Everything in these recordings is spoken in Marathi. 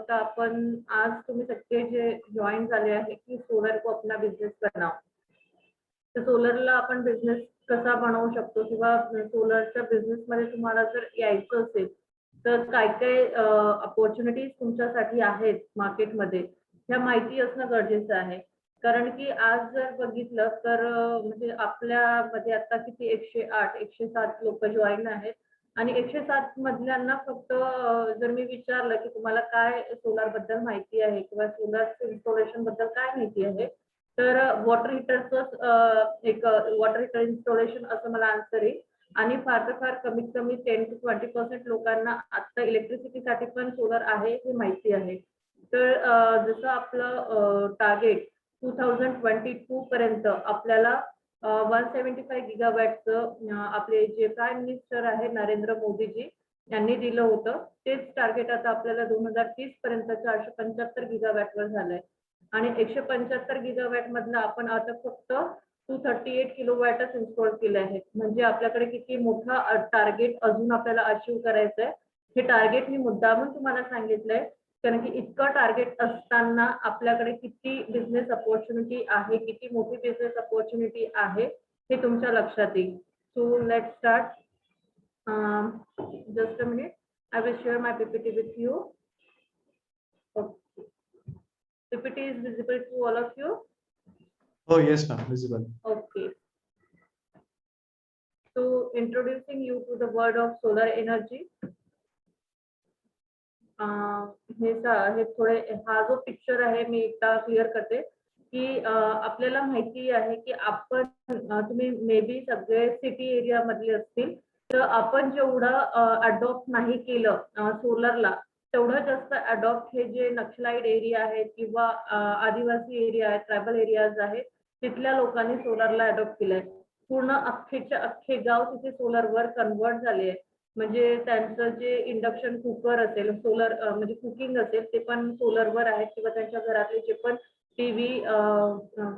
तर आपण आज तुम्ही सगळे जे जॉईन झाले आहे की सोलर को अपना बिझनेस बनाओ. तर सोलरला आपण बिझनेस कसा बनवू शकतो किंवा सोलरच्या बिझनेस मध्ये तुम्हाला जर यायचं असेल तर काय काय अपॉर्च्युनिटीज तुमच्यासाठी आहेत मार्केटमध्ये ह्या माहिती असणं गरजेचं आहे. कारण की आज जर बघितलं तर म्हणजे आपल्यामध्ये आता किती 108 107 लोक जॉईन आहेत आणि 107 मधल्यांना फक्त जर मी विचारलं की तुम्हाला काय सोलार बद्दल माहिती आहे किंवा सोलार इन्स्टॉलेशन बद्दल काय माहिती आहे, तर वॉटर हिटरचं एक वॉटर हिटर इन्स्टॉलेशन असं मला आन्सर येईल. आणि फार तर फार कमीत कमी 10 to 20% लोकांना आता इलेक्ट्रिसिटीसाठी पण सोलर आहे हे माहिती आहे. तर जसं आपलं टार्गेट 2022 पर्यंत आपल्याला 175 गिगावॅटचं आपले जे प्राईम मिनिस्टर आहे नरेंद्र मोदीजी यांनी दिलं होतं, तेच टार्गेट आता आपल्याला 2030 पर्यंत 475 गिगावॅटवर झालंय. आणि 175 गिगावॅट मधलं आपण आता फक्त 238 किलोवॅटच इन्स्टॉल केले आहेत. म्हणजे आपल्याकडे किती मोठा टार्गेट अजून आपल्याला अचीव्ह करायचं आहे. हे टार्गेट मी मुद्दामून तुम्हाला सांगितलंय कारण की इतकं टार्गेट असताना आपल्याकडे किती बिझनेस अपॉर्च्युनिटी आहे, किती मोठी बिझनेस अपॉर्च्युनिटी आहे हे तुमच्या लक्षात येईल. So let's start. Just a minute, I will share my PPT with you. PPT is visible to all of you? Oh yes ma'am, visible. Okay. So introducing you to the world of solar energy. हे थोडे हा जो पिक्चर आहे मी एकदा क्लिअर करते की आपल्याला माहिती आहे की आपण तुम्ही मे बी सगळे सिटी एरिया मधले असतील तर आपण जेवढं अडॉप्ट नाही केलं सोलरला तेवढं जास्त अडॉप्ट हे जे नक्षलाइट एरिया आहेत किंवा आदिवासी एरिया आहेत, ट्रायबल एरियाज आहेत, तिथल्या लोकांनी सोलरला अडॉप्ट केलंय. पूर्ण अख्खेच्या अख्खे गाव तिथे सोलरवर कन्वर्ट झाले आहे. म्हणजे त्यांचं जे इंडक्शन कुकर असेल, सोलर म्हणजे कुकिंग असेल ते पण सोलरवर आहेत किंवा त्यांच्या घरातले जे पण टीव्ही,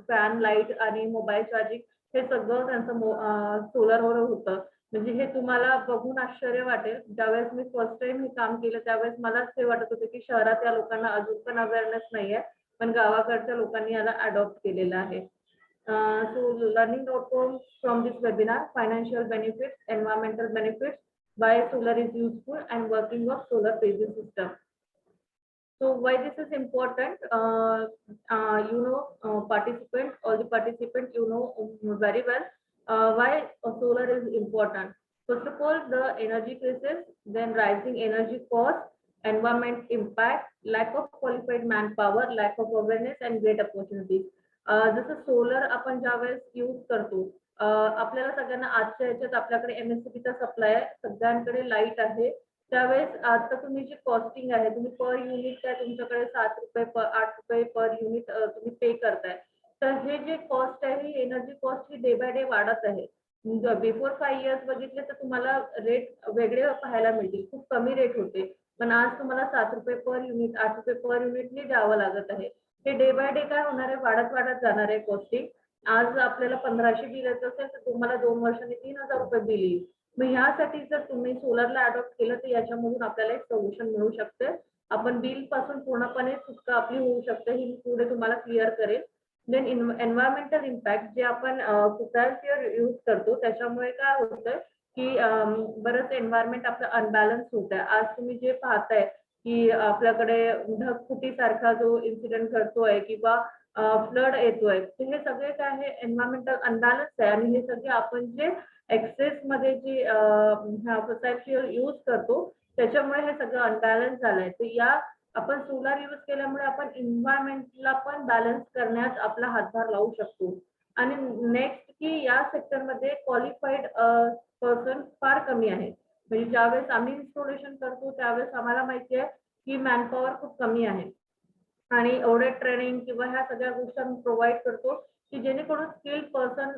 फॅन, लाईट आणि मोबाईल चार्जिंग हे सगळं त्यांचं सोलरवर होतं. म्हणजे हे तुम्हाला बघून आश्चर्य वाटेल. ज्यावेळेस मी फर्स्ट टाइम हे काम केलं त्यावेळेस मला ते वाटत होते की शहरातल्या लोकांना अजून पण अवेअरनेस नाहीये, पण गावाकडच्या लोकांनी याला अडॉप्ट केलेलं आहे. So learning outcomes from this webinar: financial benefits, environmental benefits, why solar is useful, and working of solar PV system. So why this is important? Participants, all the participants, very well why solar is important. First of all, the energy crisis, then rising energy cost, environment impact, lack of qualified manpower, lack of awareness, and great opportunities. जसं सोलर आपण ज्यावेळेस यूज करतो, आपल्याला सगळ्यांना आजच्या याच्यात आपल्याकडे MSCBचा सप्लाय आहे, सगळ्यांकडे लाईट आहे. त्यावेळेस आता तुम्ही जी कॉस्टिंग आहे, तुम्ही पर युनिट काय तुमच्याकडे 7 रुपये 8 रुपये पर युनिट तुम्ही पे करताय. तर हे जे कॉस्ट आहे ही एनर्जी कॉस्ट ही डे बाय डे वाढत आहे. बिफोर 5 इयर्स बघितले तर तुम्हाला रेट वेगळे पाहायला मिळतील, खूप कमी रेट होते. पण आज तुम्हाला 7 रुपये पर युनिट 8 रुपये पर युनिटने द्यावं लागत आहे. हे डे बाय डे काय होणार आहे, वाढत वाढत जाणार आहे कॉस्टिंग. आज आपल्याला 1500 बिल येत असेल तर तुम्हाला 2 वर्षांनी 3000 रुपये बिल येईल. मग ह्यासाठी जर तुम्ही सोलरला अडॉप्ट केलं तर याच्यामधून आपल्याला एक सोल्युशन मिळू शकते. आपण बिल पासून पूर्णपणे सुटका आपली होऊ शकते, ही पुढे तुम्हाला क्लिअर करेल. देन एन्व्हायरमेंटल इम्पॅक्ट, जे आपण कुकर यूज करतो त्याच्यामुळे काय होतंय की बरंच एन्व्हायरमेंट आपलं अनबॅलन्स होत आहे. आज तुम्ही जे पाहताय की आपल्याकडे ढगफुटीसारखा जो इन्सिडेंट घडतोय किंवा फ्लड येतोय, तर हे सगळे काय आहे एन्व्हायरमेंटल अनबॅलन्स आहे. आणि हे सगळे आपण जे एक्सेस मध्ये जे फॉसिल यूज करतो त्याच्यामुळे हे सगळं अनबॅलन्स झालंय. तर या आपण सोलार यूज केल्यामुळे आपण एन्व्हायरमेंटला पण बॅलन्स करण्यात आपला हातभार लावू शकतो. आणि नेक्स्ट की या सेक्टरमध्ये क्वालिफाईड पर्सन फार कमी आहे. म्हणजे ज्यावेळेस आम्ही इन्स्टॉलेशन करतो त्यावेळेस आम्हाला माहिती आहे की मॅनपॉवर खूप कमी आहे आणि एवढे ट्रेनिंग किंवा ह्या सगळ्या गोष्टी आम्ही प्रोव्हाइड करतो की जेणेकरून स्किल्ड पर्सन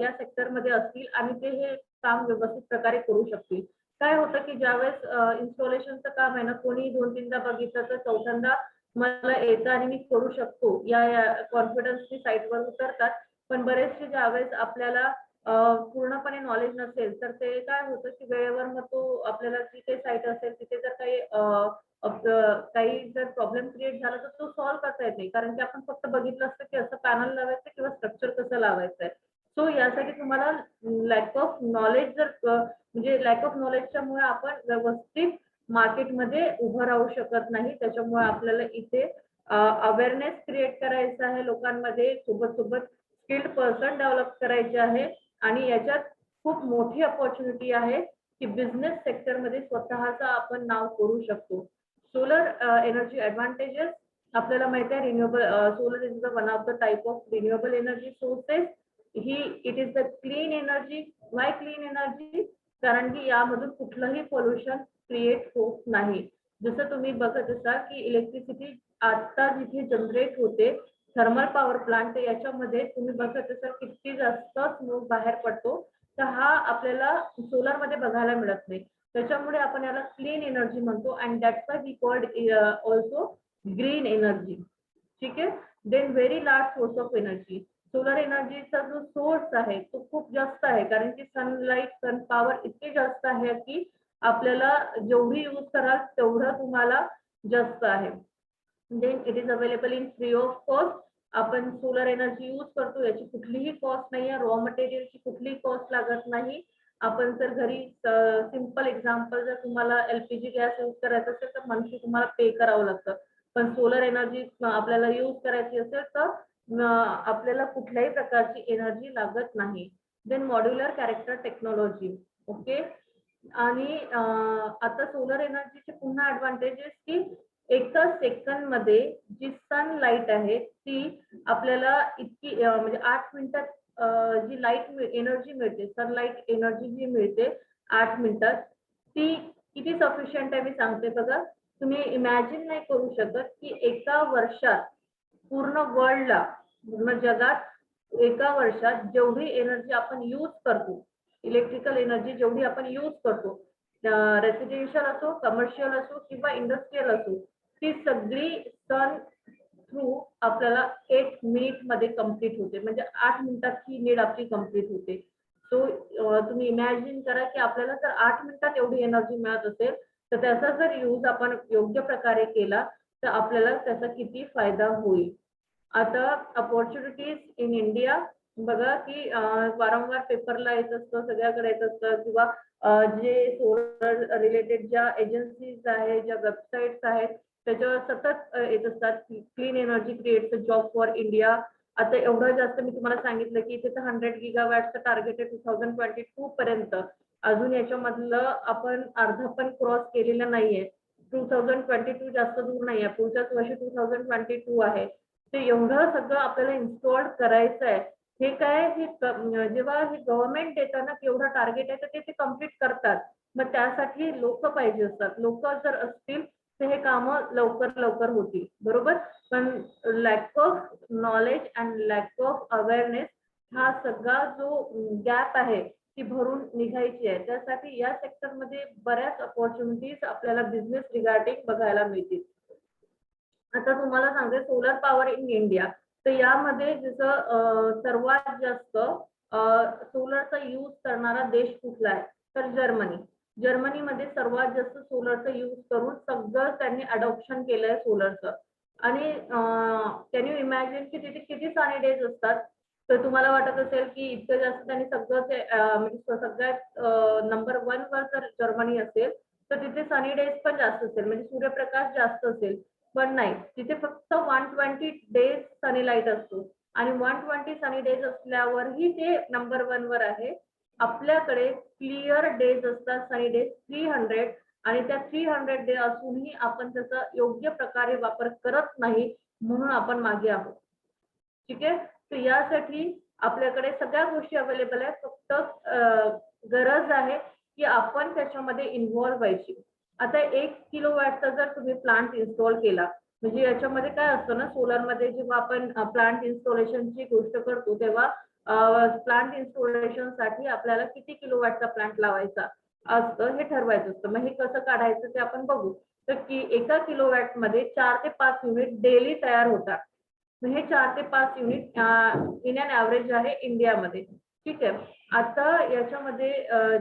या सेक्टरमध्ये असतील आणि ते हे काम व्यवस्थित प्रकारे करू शकतील. काय होतं की ज्यावेळेस इन्स्टॉलेशनचं काम आहे ना, कोणी 2-3दा बघितलं तर चौथ्यांदा मला येतं आणि मी करू शकतो या कॉन्फिडन्सची साईटवर उतरतात. पण बरेचसे ज्यावेळेस आपल्याला पूर्णपणे नॉलेज नसेल तर ते काय होतं की वेळेवर मग तो आपल्याला जी काही साईट असेल तिथे जर काही जर प्रॉब्लेम क्रिएट झाला तर तो सॉल्व्ह करता येत नाही, कारण की आपण फक्त बघितलं असतं की असं पॅनल लावायचं किंवा स्ट्रक्चर कसं लावायचं आहे. सो यासाठी तुम्हाला लॅक ऑफ नॉलेज म्हणजे लॅक ऑफ नॉलेजच्या मुळे आपण व्यवस्थित मार्केटमध्ये उभं राहू शकत नाही. त्याच्यामुळे आपल्याला इथे अवेअरनेस क्रिएट करायचं आहे लोकांमध्ये, सोबत स्किल्ड पर्सन डेव्हलप करायचे आहे. आणि याच्यात खूप मोठी अपॉर्च्युनिटी आहे की बिझनेस सेक्टरमध्ये स्वतःचा आपण नाव करू शकतो. सोलर एनर्जी ऍडव्हान्टेजेस आपल्याला माहिती आहे. Solar is one of the type of renewable energy sources. It is the clean energy. Y clean energy? कारण की यामधून कुठलंही पोल्युशन क्रिएट होत नाही. जसं तुम्ही बघत असाल की इलेक्ट्रिसिटी आता जिथे जनरेट होते थर्मल पॉवर प्लांट, याच्यामध्ये तुम्ही बघत असाल किती जास्त स्मोक बाहेर पडतो. तर हा आपल्याला सोलर मध्ये बघायला मिळत नाही. त्याच्यामुळे आपण याला क्लीन एनर्जी म्हणतो and that's why we called also green energy. ठीक आहे. Then very large source of energy. Solar एनर्जीचा जो सोर्स आहे तो खूप जास्त आहे, कारण की सनलाईट सन पॉवर इतके जास्त आहे की आपल्याला जेवढी यूज कराल तेवढं तुम्हाला जास्त आहे. Then it is available in free of cost. आपण सोलर एनर्जी यूज करतो, याची कुठलीही कॉस्ट नाही आहे. रॉ मटेरियलची कुठलीही कॉस्ट लागत नाही. आपण जर घरी सिंपल एक्झाम्पल, जर तुम्हाला एलपीजी गॅस यूज करायचा असेल तर मंथली तुम्हाला पे करावं लागतं. पण सोलर एनर्जी आपल्याला यूज करायची असेल तर आपल्याला कुठल्याही प्रकारची एनर्जी लागत नाही. Then modular character technology. Okay. आणि आता सोलर एनर्जीचे पुन्हा ऍडव्हान्टेजेस की एका सेकंड मध्ये जी सनलाईट आहे ती आपल्याला इतकी म्हणजे 8 मिनिटात जी लाईट एनर्जी मिळते, सनलाईट एनर्जी जी मिळते 8 मिनिटात, ती किती सफिशियंट आहे मी सांगते बघा. तुम्ही इमॅजिन नाही करू शकत की एका वर्षात पूर्ण वर्ल्डला, पूर्ण जगात एका वर्षात जेवढी एनर्जी आपण यूज करतो, इलेक्ट्रिकल एनर्जी जेवढी आपण यूज करतो, रेसिडेन्शियल असो, कमर्शियल असो किंवा इंडस्ट्रियल असो, ती सगळी सन थ्रू आपल्याला 8 मिनिट मध्ये कम्प्लीट होते. म्हणजे 8 मिनिटात ही नीड आपली कम्प्लीट होते. सो तुम्ही इमॅजिन करा की आपल्याला जर 8 मिनिटात एवढी एनर्जी मिळत असेल तर त्याचा जर यूज आपण योग्य प्रकारे केला तर आपल्याला त्याचा किती फायदा होईल. आता अपॉर्च्युनिटीज इन इंडिया बघा की वारंवार पेपरला येत असतं, सगळ्याकडे येत असतं, किंवा जे सोलर रिलेटेड ज्या एजन्सीज आहेत, ज्या वेबसाईट्स आहेत त्याच्यावर सतत येत असतात की clean energy creates a job for India. आता एवढं जास्त मी तुम्हाला सांगितलं की इथे 100 गीगावॅटचं टार्गेट आहे 2022 पर्यंत. अजून याच्यामधलं आपण अर्धा पण क्रॉस केलेलं नाहीये. 2022 जास्त दूर नाहीये, पुढच्याच वर्षी 2022 आहे. ते एवढं सगळं आपल्याला इन्स्टॉल करायचं आहे. हे काय, हे जेव्हा हे गव्हर्नमेंट देताना केवढं टार्गेट आहे तर ते कम्प्लीट करतात. मग त्यासाठी लोक पाहिजे असतात. लोक जर असतील तर हे काम लवकर होतील, बरोबर. पण lack of knowledge and lack of awareness हा सगळा जो गॅप आहे ती भरून निघायची आहे. त्यासाठी या सेक्टरमध्ये बऱ्याच अपॉर्च्युनिटीज आपल्याला बिझनेस रिगार्डिंग बघायला मिळतील. आता तुम्हाला सांगते सोलर पॉवर इन इंडिया. तर यामध्ये जसं सर्वात जास्त सोलरचा यूज करणारा देश कुठला आहे तर जर्मनी. जर्मनीमध्ये सर्वात जास्त सोलरचा यूज करून सगळं त्यांनी अडॉप्शन केलंय सोलरचं. आणि कॅन यू इमॅजिन की तिथे किती सनी डेज असतात. तर तुम्हाला वाटत असेल की इतकं जास्त त्यांनी सगळं ते म्हणजे सगळ्यात नंबर 1 वर जर जर्मनी असेल तर तिथे सनी डेज पण जास्त असेल, म्हणजे सूर्यप्रकाश जास्त असेल. पण नाही, तिथे फक्त 120 डेज सनी लाईट असतो. आणि 120 सनी डेज असल्यावरही ते नंबर 1 वर आहे. आपल्याकडे क्लिअर डेज असतात सनी डेज 300, आणि त्या 300 डे असूनही आपण त्याचा योग्य प्रकारे वापर करत नाही, म्हणून आपण मागे आहोत. ठीक आहे. तर यासाठी आपल्याकडे सगळ्या गोष्टी अवेलेबल आहेत, फक्त गरज आहे की आपण त्याच्यामध्ये इन्व्हॉल्व व्हायची. आता 1 किलोवॅटचा जर तुम्ही प्लांट इन्स्टॉल केला, म्हणजे याच्यामध्ये काय असतं ना, सोलर मध्ये जेव्हा आपण प्लांट इन्स्टॉलेशनची गोष्ट करतो तेव्हा प्लांट इन्स्टॉलेशन साठी आपल्याला किती किलोवॅटचा प्लांट लावायचा असतं हे ठरवायचं असतं. मग हे कसं काढायचं ते आपण बघू. तर की एका किलोवॅट मध्ये 4 ते 5 युनिट डेली तयार होतात. हे 4 ते 5 युनिट इन अन ऍव्हरेज आहे इंडियामध्ये. ठीक आहे. आता याच्यामध्ये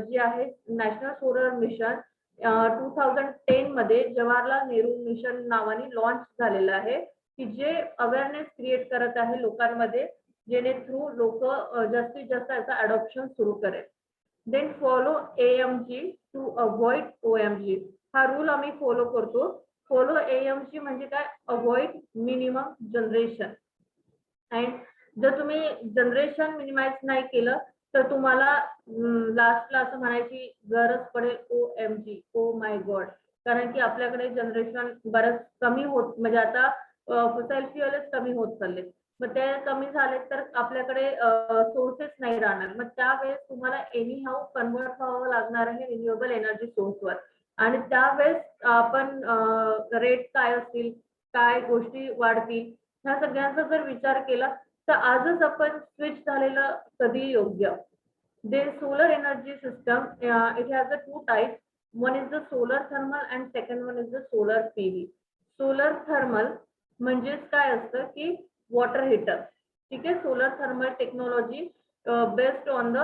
जे आहे नॅशनल सोलर मिशन 2010 मध्ये जवाहरलाल नेहरू मिशन नावाने लॉन्च झालेलं आहे, की जे अवेअरनेस क्रिएट करत आहे लोकांमध्ये, जेणे थ्रू लोक जास्तीत जास्त याचा अडॉप्शन सुरू करेल. Then follow AMG to avoid OMG. हा रूल आम्ही फॉलो करतो. फॉलो AMG म्हणजे काय? Avoid minimum generation. अँड जर तुम्ही जनरेशन मिनिमाइज नाही केलं तर तुम्हाला लास्टला असं म्हणायची गरज पडेल OMG, ओ माय गॉड. कारण की आपल्याकडे जनरेशन बरंच कमी होत, म्हणजे आता फॉसिल फ्युएलच कमी होत चालले. मग ते कमी झाले तर आपल्याकडे सोर्सेस नाही राहणार. मग त्यावेळेस तुम्हाला एनी हाऊ कन्वर्ट व्हावं लागणार आहे रिन्युएबल एनर्जी सोर्सवर. आणि त्यावेळेस आपण रेट काय असतील, काय गोष्टी वाढतील, ह्या सगळ्यांचा जर विचार केला तर आजच आपण स्विच झालेलं कधी योग्य. The solar energy system, it has a two types. One is the solar thermal and second one is the solar PV. Solar thermal म्हणजेच काय असतं की वॉटर हीटर. ठीक आहे. Solar thermal technology based on the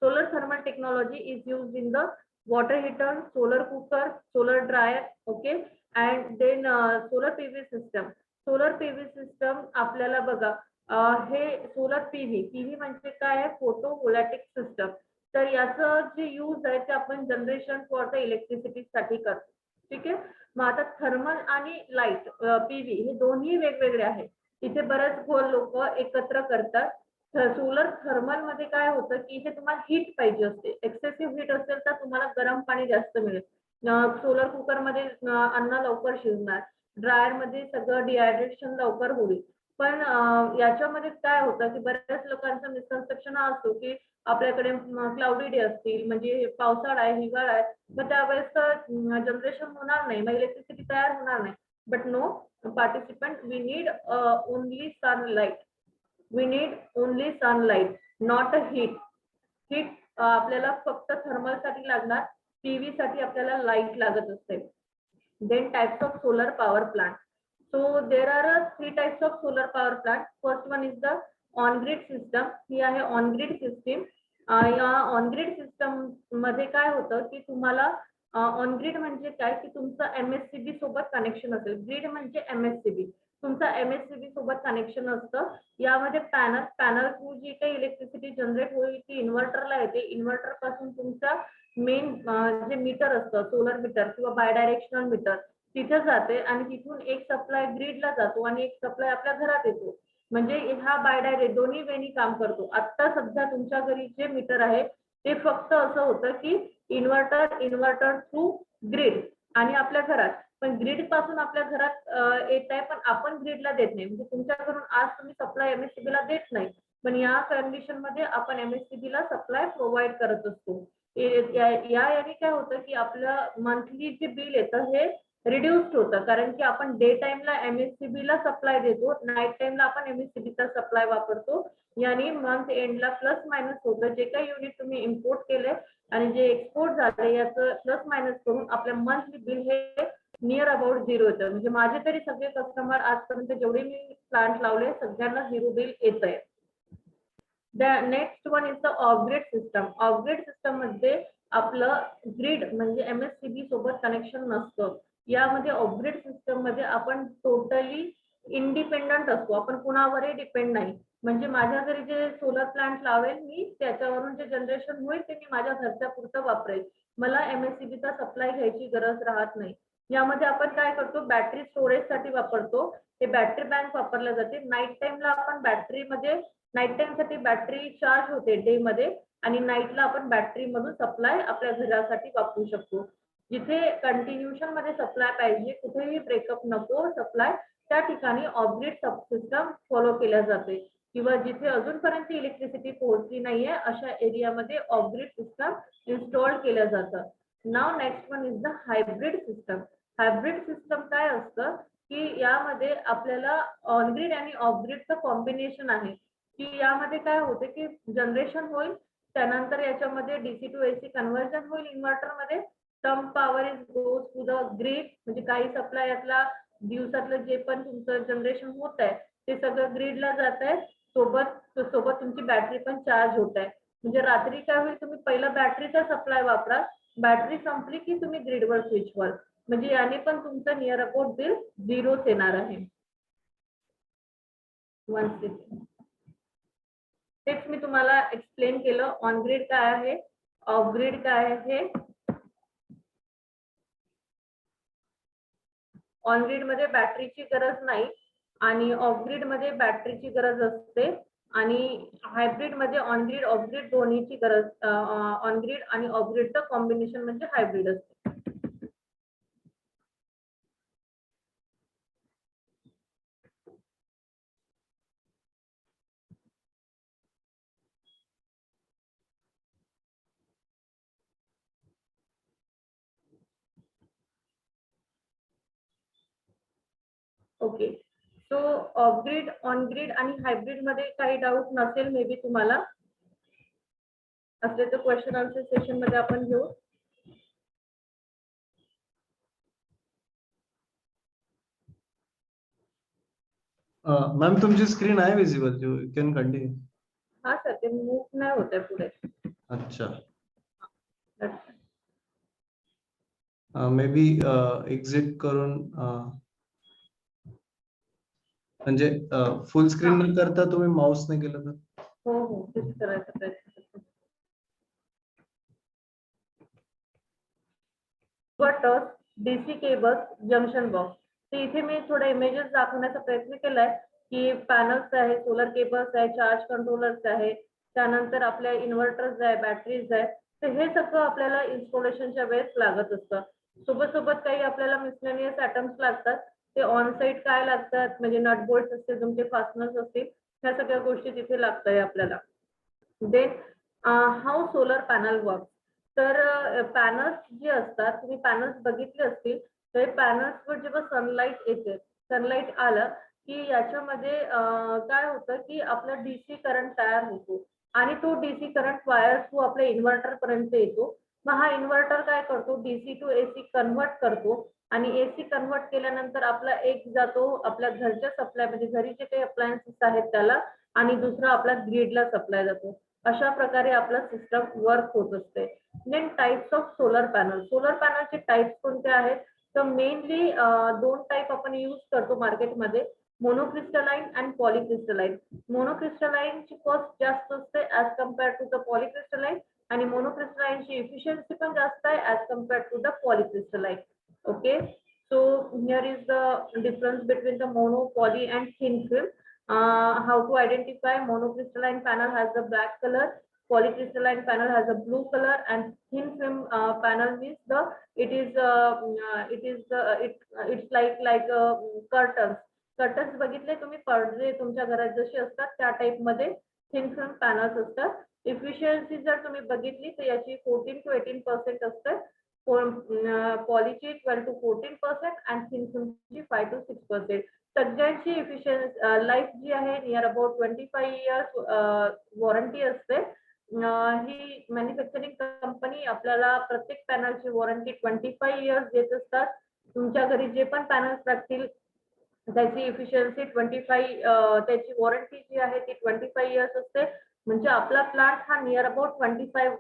solar thermal technology is used in the water heater, solar cooker, solar dryer, okay, and then solar PV system. Solar PV system आपल्याला बघा, हे सोलर पीव्ही म्हणजे काय आहे? Photo voltaic system. तर याचं जे यूज आहे ते आपण जनरेशन फॉर द इलेक्ट्रिसिटी साठी करतो. ठीक आहे. मग आता थर्मल आणि लाईट पीव्ही हे दोन्ही वेगवेगळे आहेत. इथे बरेच लोक एकत्र करतात. सोलर थर्मल मध्ये काय होतं की इथे तुम्हाला हीट पाहिजे असते. एक्सेसिव्ह हीट असेल तर तुम्हाला गरम पाणी जास्त मिळेल. सोलर कुकर मध्ये अन्न लवकर शिजणार. ड्रायर मध्ये सगळं डिहायड्रेशन लवकर होईल. पण याच्यामध्ये काय होतं की बऱ्याच लोकांचं मिसकन्सेप्शन हा असतो की आपल्याकडे क्लाउडी डे असतील, म्हणजे पावसाळा आहे, हिवाळा आहे, मग त्यावेळेस जनरेशन होणार नाही, मग इलेक्ट्रिसिटी तयार होणार नाही. But no participant, we need only sunlight. We need only sunlight, not a heat. Heat आपल्याला फक्त थर्मल साठी लागणार, पीव्ही साठी आपल्याला लाईट लागत असते. Then types of solar power plant. So there are three types of solar power plant. First one is the on-grid system. ही आहे on-grid system. या on-grid system मध्ये काय होतं की तुम्हाला on-grid म्हणजे काय की तुमचं MSCB सोबत कनेक्शन असेल. ग्रिड म्हणजे MSCB. तुमचा MSCB सोबत कनेक्शन असतं. यामध्ये पॅनल थ्रू जी काही इलेक्ट्रिसिटी जनरेट होईल ती इन्व्हर्टरला येते. इन्व्हर्टर पासून तुमचा मेन जे मीटर असतं, सोलर मीटर किंवा बायडायरेक्शनल मीटर, तिथे जाते आणि तिथून एक सप्लाय ग्रीडला जातो आणि एक सप्लाय आपल्या घरात येतो. म्हणजे हा बायडायरेक्ट दोन्ही वेनी काम करतो. आता सध्या तुमच्या घरी जे मीटर आहे ते फक्त असं होतं की इन्व्हर्टर थ्रू ग्रीड आणि आपल्या घरात. पण ग्रीड पासून आपल्या घरात येत आहे, पण आपण ग्रीडला देत नाही. म्हणजे तुमच्या घरून आज तुम्ही सप्लाय MSCB ला देत नाही, पण या कंडिशन मध्ये आपण MSCB ला सप्लाय प्रोव्हाइड करत असतो. याने काय होतं की आपलं मंथली जे बिल येतं हे रिड्यूस्ड होतं, कारण की आपण डे टाइमला MSCB ला सप्लाय देतो, नाईट टाइमला आपण MSCB चा सप्लाय वापरतो. याने मंथ एंडला प्लस मायनस होतं. जे काही युनिट तुम्ही इम्पोर्ट केले आणि जे एक्सपोर्ट झाले याचं प्लस मायनस करून आपलं मंथली बिल हे नियर अबाउट झिरो येतं. म्हणजे माझे तरी सगळे कस्टमर आजपर्यंत जेवढे मी प्लांट लावले सगळ्यांना झिरो बिल येत आहे. The next one is the off-grid system. Off-grid system मध्ये आपलं ग्रिड म्हणजे MSCB सोबत कनेक्शन नसतं. यामध्ये ऑफ-ग्रिड सिस्टम मध्ये आपण टोटली इंडिपेंडंट असतो. आपण कुणावरही डिपेंड नाही. म्हणजे माझ्या घरी जे सोलर प्लांट लावेल मी, त्याच्यावरून जे जनरेशन होईल ते मी माझ्या घरच्या पुरतं वापरेल. मला MSCB चा सप्लाय घ्यायची गरज राहत नाही. यामध्ये आपण काय करतो, बॅटरी स्टोरेज साठी वापरतो. हे बॅटरी बँक वापरल्या जाते. नाईट टाइमला आपण बॅटरीमध्ये नाईट टाइम साठी बॅटरी चार्ज होते डे मध्ये, आणि नाईटला आपण बॅटरी मधून सप्लाय आपल्या घरासाठी वापरू शकतो. जिथे कंटिन्युएशन मध्ये सप्लाय पाहिजे, कुठेही ब्रेकअप नको सप्लाय, त्या ठिकाणी ऑफ-ग्रिड सबसिस्टम फॉलो केल्या जाते. किंवा जिथे अजूनपर्यंत इलेक्ट्रिसिटी पोहोचली नाहीये अशा एरियामध्ये ऑफ-ग्रिड सिस्टम इन्स्टॉल केलं जातं. Now next one is the hybrid system. Hybrid system काय असतं की यामध्ये आपल्याला ऑन-ग्रिड आणि ऑफ-ग्रिडचं कॉम्बिनेशन आहे. की यामध्ये काय होते की जनरेशन होईल, त्यानंतर याच्यामध्ये DC to AC कन्व्हर्जन होईल इन्व्हर्टर मध्ये. Some power is goes to the grid, म्हणजे काही सप्लाय यातला दिवसातलं जे पण तुमचं जनरेशन होत आहे ते सगळं ग्रिडला जात आहे. सोबत तुमची बॅटरी पण चार्ज होत आहे. म्हणजे रात्री काय होईल, तुम्ही पहिला बॅटरीचा सप्लाय वापरा, बॅटरी संपली की तुम्ही ग्रीडवर स्विच व्हाल. म्हणजे याने पण तुमचं नियर अबाउट बिल 0 येणार आहे. तेच मी तुम्हाला एक्सप्लेन केलं. ऑन ग्रीड काय आहे, ऑफ ग्रीड काय आहे. ऑन ग्रीड मध्ये बॅटरीची गरज नाही आणि ऑफ ग्रीड मध्ये बॅटरीची गरज असते. आणि हायब्रिड मध्ये ऑन ग्रीड ऑफ ग्रीड दोन्हीची गरज, ऑन ग्रीड आणि ऑफ ग्रीडचं कॉम्बिनेशन म्हणजे हायब्रिड असते. Okay, so off grid, on grid आणि हायब्रिड मध्ये काही डाऊट नसेल मे बी तुम्हाला, असले तर क्वेश्चन आन्सर सेशन मध्ये आपण घेऊ. मॅम तुमची स्क्रीन आहे विजिबल, यू कॅन कंटिन्यू. हा सर, ते मूव्ह नाही होत आहे पुढे. अच्छा, मे बी एक्झिट करून म्हणजे फुल स्क्रीन न करता तुम्ही माउस ने केलं तर. हो तेच करायचा प्रयत्न करतो. DC cables, junction box. तर इथे मी थोडे इमेजेस दाखवण्याचा प्रयत्न केलाय की पॅनल्स आहे, सोलर केबल्स आहे, चार्ज कंट्रोलर्स आहे, त्यानंतर आपल्या इन्व्हर्टर्स आहे, बॅटरीज आहे. तर हे सगळं आपल्याला इन्स्टॉलेशनच्या वेळेस लागत असतं. सोबत काही आपल्याला मिसलेनियस आयटम्स लागतात. ते ऑन साइट काय लागतात, म्हणजे नट बोल्ट्स असतील, तुमचे फास्टनर्स असतील, ह्या सगळ्या गोष्टी तिथे लागतात आपल्याला. Then how solar panel work. तर पॅनल्स जे असतात, तुम्ही पॅनल्स बघितले असतील, तर पॅनल्सवर जेव्हा सनलाईट येते, सनलाईट आलं की याच्यामध्ये काय होतं की आपला डीसी करंट तयार होतो आणि तो डीसी करंट वायर थ्रू आपल्या इन्व्हर्टर पर्यंत येतो. मग हा इन्व्हर्टर काय करतो, डीसी टू एसी कन्व्हर्ट करतो आणि एसी कन्व्हर्ट केल्यानंतर आपला एक जातो आपल्या घरच्या सप्लाय, म्हणजे घरी जे काही अप्लायन्सेस आहेत त्याला, आणि दुसरा आपला ग्रीडला सप्लाय जातो. अशा प्रकारे आपला सिस्टम वर्क होत असते. Then types of solar panel. Solar पॅनलचे टाइप्स कोणते आहेत, तर मेनली 2 टाइप आपण यूज करतो मार्केटमध्ये, मोनोक्रिस्टलाइन अँड पॉलिक्रिस्टलाइन. मोनोक्रिस्टलाइनची कॉस्ट जास्त असते as compare to the polycrystalline, आणि मोनोक्रिस्टलाइनची इफिशियन्सी पण जास्त आहे as compare to the polycrystalline. Okay, so here is the difference between the mono, poly and thin film. How to identify? Monocrystalline panel has the black color, polycrystalline panel has a blue color, and thin film panel means it's like curtains. Curtains बघितले तुम्ही, पडदे तुमच्या घरात जसे असतात त्या टाइप मध्ये थिन फिल्म पॅनल्स असतात. इफिशियन्सी जर तुम्ही बघितली तर याची 14 to 18% असते. पॉलीची 12 to 14% आणि थिन फिल्मची 5 to 6%. सगळ्यांची इफिशियन्सी लाईफ जी आहे नियर अबाउट 25 इयर्स वॉरंटी असते. ही मॅन्युफॅक्चरिंग कंपनी आपल्याला प्रत्येक पॅनलची वॉरंटी 25 इयर्स देत असतात. तुमच्या घरी जे पण पॅनल्स लागतील त्याची इफिशियन्सी 25, त्याची वॉरंटी जी आहे ती 25 इयर्स असते. म्हणजे आपला प्लांट हा नियर अबाउट 25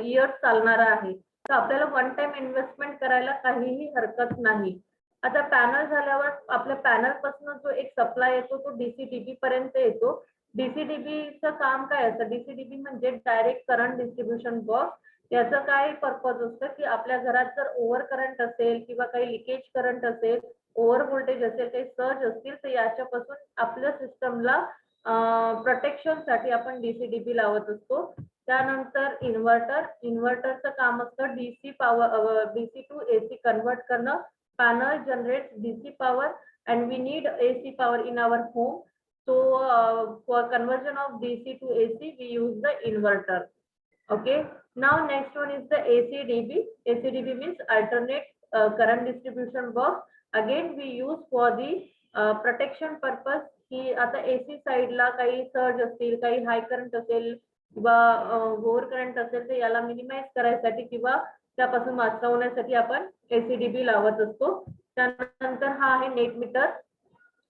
इयर्स चालणारा आहे. तर आपल्याला वन टाइम इन्व्हेस्टमेंट करायला काहीही हरकत नाही. आता पॅनल झाल्यावर आपल्या पॅनल पासून जो एक सप्लाय येतो तो डीसीडीबी पर्यंत येतो. डीसीडीबीचं काम काय असतं, डीसीडीबी म्हणजे डायरेक्ट करंट डिस्ट्रीब्युशन बॉक्स. याचं काय पर्पज असतं की आपल्या घरात जर ओव्हर करंट असेल किंवा काही लिकेज करंट असेल, ओव्हर व्होल्टेज असेल, काही सर्ज असतील, तर याच्यापासून आपल्या सिस्टमला प्रोटेक्शन साठी आपण डीसीडीबी लावत असतो. त्यानंतर इन्व्हर्टरचं काम असतं DC power, DC to AC convert करणं. Panel generate DC power and we need AC power in our home. So for conversion of DC to AC, we use the inverter. Okay. Now next one is the ACDB. ACDB means alternate current distribution box. Again we use for the protection purpose. की आता एसी साइडला काही सर्ज असतील, काही हाय करंट असेल किंवा ओव्हर करंट असेल, तर याला मिनिमाइज करायसाठी किंवा त्यापासून वाचवण्यासाठी आपण एसीडीबी लावत असतो. त्यानंतर हा आहे नेट मीटर.